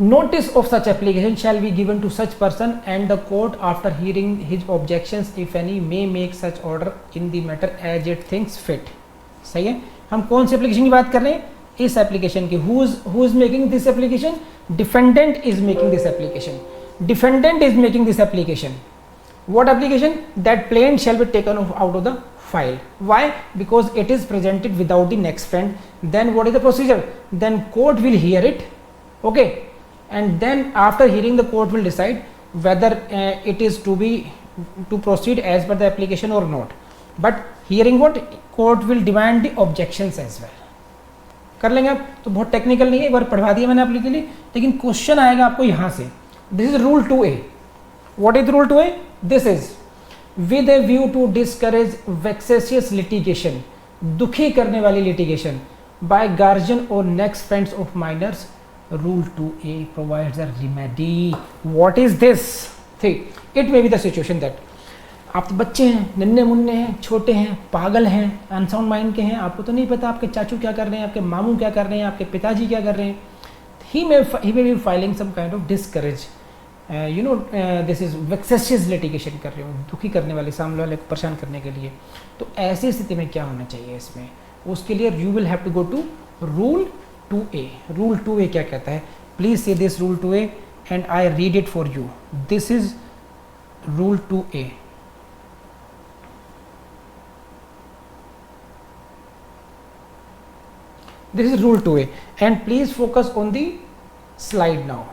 Notice of such application shall be given to such person and the court after hearing his objections if any may make such order in the matter as it thinks fit. सही है. हम कौन सी एप्लीकेशन की बात कर रहे हैं? इस एप्लीकेशन की. who is making this application? Defendant is making this application. Defendant is making this application. What application? That plaint shall be taken out of the file. Why? Because it is presented without the next friend. Then what is the procedure? Then court will hear it. Okay. And then after hearing, the court will decide whether it is to proceed as per the application or not. But hearing what, court will demand the objections as well. कर लेंगे आप, तो बहुत technical नहीं है, एक बार पढ़वा दिया मैंने आप लोगों के लिए, लेकिन क्वेश्चन आएगा आपको यहाँ से. This is rule 2A. What is rule 2A? This is with a view to discourage vexatious litigation, दुखी करने वाली लिटिगेशन बाय गार्जियन और next friends of minors. Rule 2A provides a remedy. What is this? ठीक, it may be the situation that आप तो बच्चे हैं, नन्हे मुन्ने हैं, छोटे हैं, पागल हैं, अनसाउंड माइंड के हैं, आपको तो नहीं पता आपके चाचू क्या कर रहे हैं, आपके मामू क्या कर रहे हैं, आपके पिताजी क्या कर रहे हैं. He may be filing some kind of discourage. This is vexatious litigation कर रहे हो, दुखी करने वाले, सामने वाले को परेशान करने के लिए. तो ऐसी स्थिति में क्या होना चाहिए इसमें? उसके लिए you will have to go to rule 2A. Rule 2A क्या कहता है? Please see this rule 2A and I read it for you. This is rule 2A. This is rule 2A and please focus on the slide now.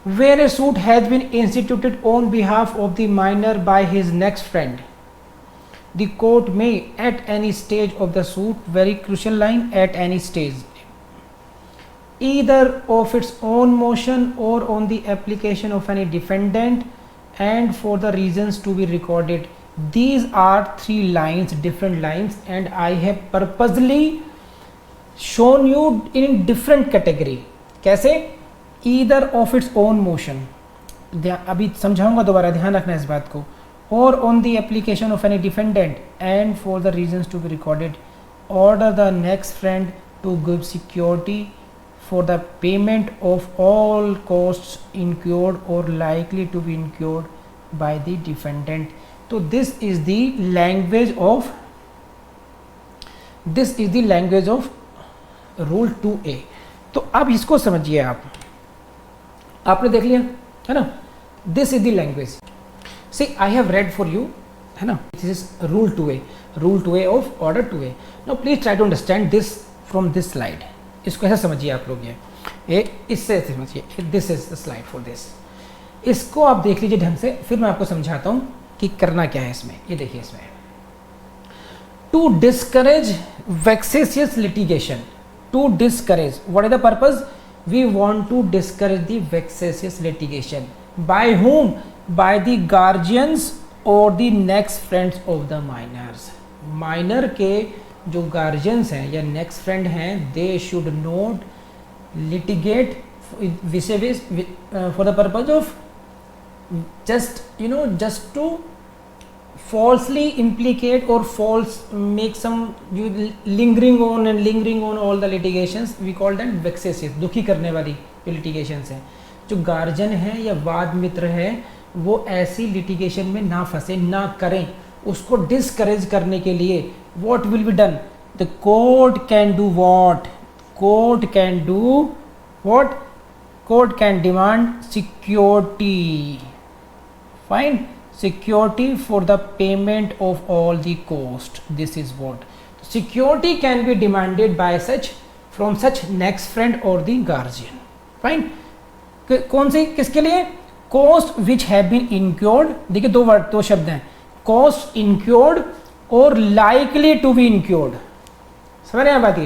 Where a suit has been instituted on behalf of the minor by his next friend, the court may at any stage of the suit, very crucial line, at any stage, either of its own motion or on the application of any defendant and for the reasons to be recorded. These are 3 lines, different lines, and I have purposely shown you in different category. कैसे? Either of its own motion, अभी समझाऊंगा दोबारा, ध्यान रखना इस बात को, or on the application of any defendant and for the reasons to be recorded, order the next friend to give security for the payment of all costs incurred or likely to be incurred by the defendant. So this is the language of rule 2A. तो अब इसको समझिए आप, आपने देख लिया है ना. This is the language. See, I have read for you, है ना. This is rule 2A, rule 2A of order 2A. Now please try to understand this from this slide. इसको ऐसा समझिए आप लोग, ये इससे समझिए. This is the slide for this. इसको आप देख लीजिए ढंग से, फिर मैं आपको समझाता हूँ कि करना क्या है इसमें. ये देखिए इसमें, to discourage vexatious litigation. To discourage, what is the purpose? We want to discourage the vexatious litigation. By whom? By the guardians or the next friends of the minors. Minor के जो गार्जियंस हैं या next friend हैं, they should not litigate for the purpose of just to falsely implicate or false make some lingering on all the litigations. We call that vexatious, दुखी करने वाली जो litigations हैं. जो गार्जियन है या वाद मित्र है, वो ऐसी लिटिगेशन में ना फंसे, ना करें. उसको डिस्करेज करने के लिए what will be done? The court can do what? Court can do what? Court can demand security. Fine. Security for the payment of all the cost. This is what? Security can be demanded by from such next friend or the guardian. Fine. कौन से, किसके लिए? Cost which have been incurred. देखिए दो शब्द हैं, cost incurred और likely to be incurred. समझ रहे हैं बात?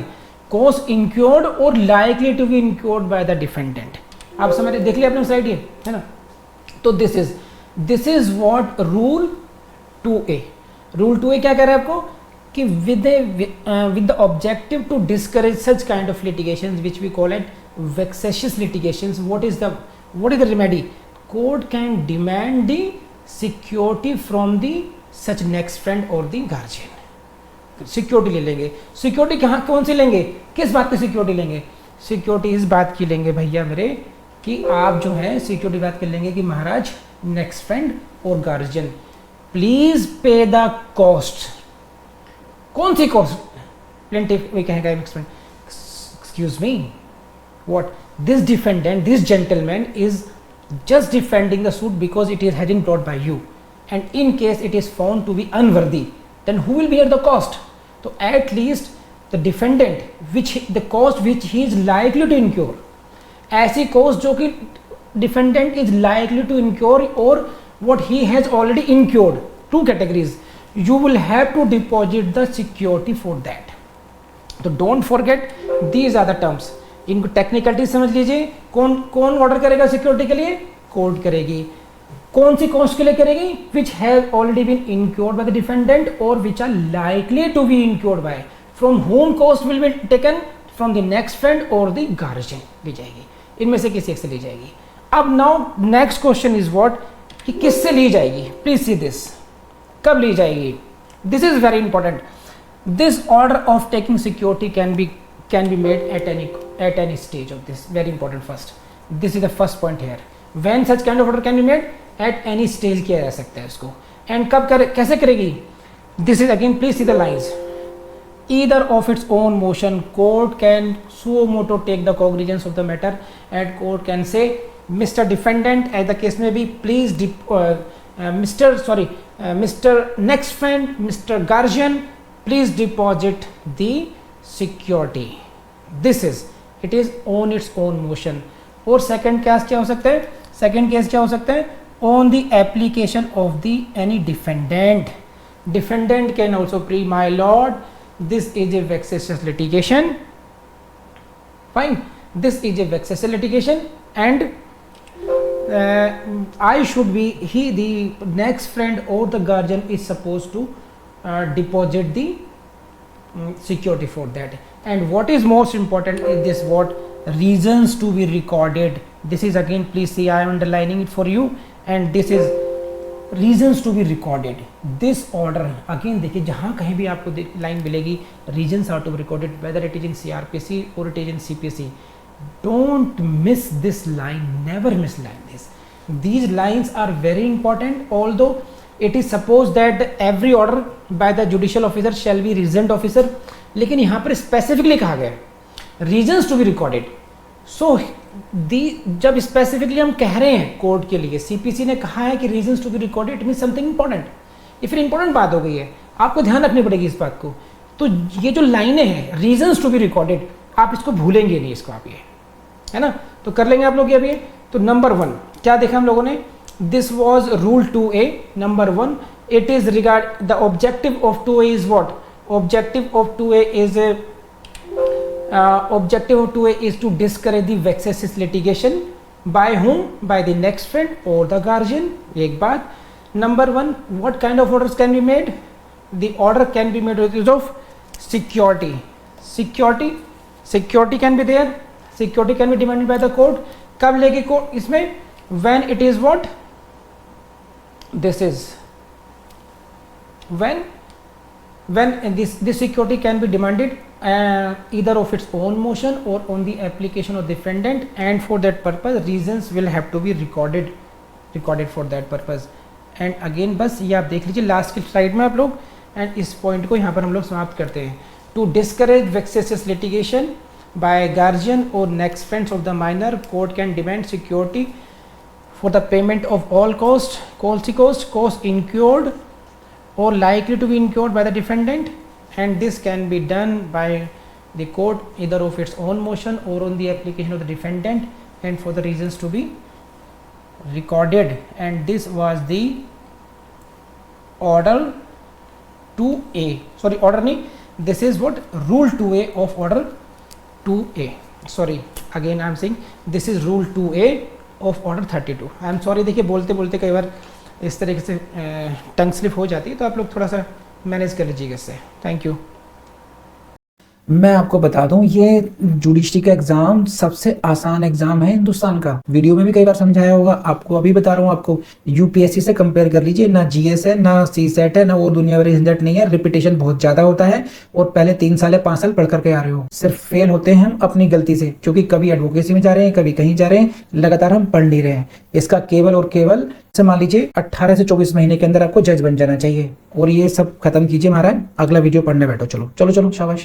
cost incurred और likely to be incurred by the defendant. आप समझ रहे, देख लिया आपने स्लाइड, ये है ना. तो this is what rule 2A. rule 2A क्या कह रहा है आपको कि with the objective to discourage such kind of litigations which we call it vexatious litigations. What is the remedy? Court can demand the security from the such next friend और दी guardian. Security ले लेंगे। Security कहाँ कौन सी लेंगे, किस बात की security लेंगे? सिक्योरिटी इस बात की लेंगे भैया मेरे कि आप जो है सिक्योरिटी बात कर लेंगे कि महाराज नेक्स्ट फ्रेंड और guardian please pay the cost. कौन सी कॉस्ट? प्लेंटिफ वे कहेगा excuse me what this defendant, this gentleman is just defending the suit because it is has been brought by you, and in case it is found to be unworthy, then who will bear the cost? So at least the defendant, which the cost which he is likely to incur, ऐसी cost जो कि defendant is likely to incur or what he has already incurred, two categories, you will have to deposit the security for that. So don't forget these are the terms. इनको technicality समझ लीजिए। कौन order करेगा security के लिए? Court करेगी। कौन सी cost के लिए करेगी? Which has already been incurred by the defendant और which are likely to be incurred by, from home cost will be taken from the next friend और द गार्जियन ली जाएगी। इनमें से किसी एक से ली जाएगी। अब now next question is what, कि किससे ली जाएगी? प्लीज सी दिस, कब ली जाएगी? This is very important. This order of taking security can be made at any stage of this. Very important. First, this is the first point here. When such kind of order can be made, at any stage किया जा सकता है इसको। and कब कैसे करेगी? This is again, please see the lines. Either of its own motion, court can suo motu take the cognizance of the matter, and court can say, Mr. Defendant, as the case may be, please Mr. next friend, Mr. Guardian, please deposit the security. This is, it is on its own motion. और second case क्या हो सकता है? Second case क्या हो सकता है? On the application of the any defendant. Defendant can also plead, my lord, this is a vexatious litigation. Fine. This is a vexatious litigation, and I should be, the next friend or the guardian is supposed to deposit the security for that. And what is most important is this, what reasons to be recorded. This is again, please see, I am underlining it for you, and this is reasons to be recorded. This order again देखिए, जहाँ कहीं भी आपको line मिलेगी reasons are to be recorded, whether it is in CRPC or it is in CPC. Don't miss this line, never miss line this. These lines are very important, although it is supposed that every order by the judicial officer shall be reasoned officer, लेकिन यहाँ पर specifically कहा गया reasons to be recorded. So जब specifically हम कह रहे हैं कोर्ट के लिए, सीपीसी ने कहा है कि reasons to be recorded, it means something important. ये फिर इंपॉर्टेंट बात हो गई है, आपको ध्यान रखनी पड़ेगी इस बात को। तो ये जो लाइनें हैं reasons to be recorded, आप इसको भूलेंगे नहीं, इसको आप ये है ना, तो कर लेंगे आप लोग ये अभी। तो नंबर 1 क्या देखा हम लोगों ने? This was rule 2A. Number 1, it is the objective of 2A is what? Objective of 2A is to discourage the vexatious litigation. By whom? By the next friend or the guardian. एक बात। Number 1, what kind of orders can be made? The order can be made with use of security. Security can be there. Security can be demanded by the court. कब लेगी court इसमें? When it is what? This is when this security can be demanded either of its own motion or on the application of defendant, and for that purpose reasons will have to be recorded for that purpose. And again बस ये आप देख लीजिए last की slide में आप लोग, and इस पॉइंट को यहाँ पर हम लोग समाप्त करते हैं। To discourage vexatious litigation by guardian or next friends of the minor, court can demand security for the payment of all costs incurred or likely to be incurred by the defendant, and this can be done by the court either of its own motion or on the application of the defendant, and for the reasons to be recorded. And this was the order 2A, sorry order nahi, this is what rule 2A of order 2A, sorry again I am saying this is rule 2A of order 32. I am sorry, देखिए बोलते बोलते कई बार इस तरीके से tongue slip हो जाती है, तो आप लोग थोड़ा सा मैनेज कर लीजिएगा इससे। Thank you. मैं आपको बता दूं, ये जुडिशरी का एग्जाम सबसे आसान एग्जाम है हिंदुस्तान का। वीडियो में भी कई बार समझाया होगा, आपको अभी बता रहा हूँ। आपको यूपीएससी से कंपेयर कर लीजिए, ना जीएस है, ना सीसेट है, ना और दुनिया भर झंझट नहीं है। रिपीटेशन बहुत ज्यादा होता है और पहले 3 साल या 5 साल पढ़ करके आ रहे हो। सिर्फ फेल होते हैं हम अपनी गलती से, क्योंकि कभी एडवोकेसी में जा रहे हैं, कभी कहीं जा रहे हैं, लगातार हम पढ़ नहीं रहे हैं। इसका केवल और केवल से मान लीजिए 18 से 24 महीने के अंदर आपको जज बन जाना चाहिए। और ये सब खत्म कीजिए महाराज, अगला वीडियो पढ़ने बैठो। चलो चलो चलो, शाबाश।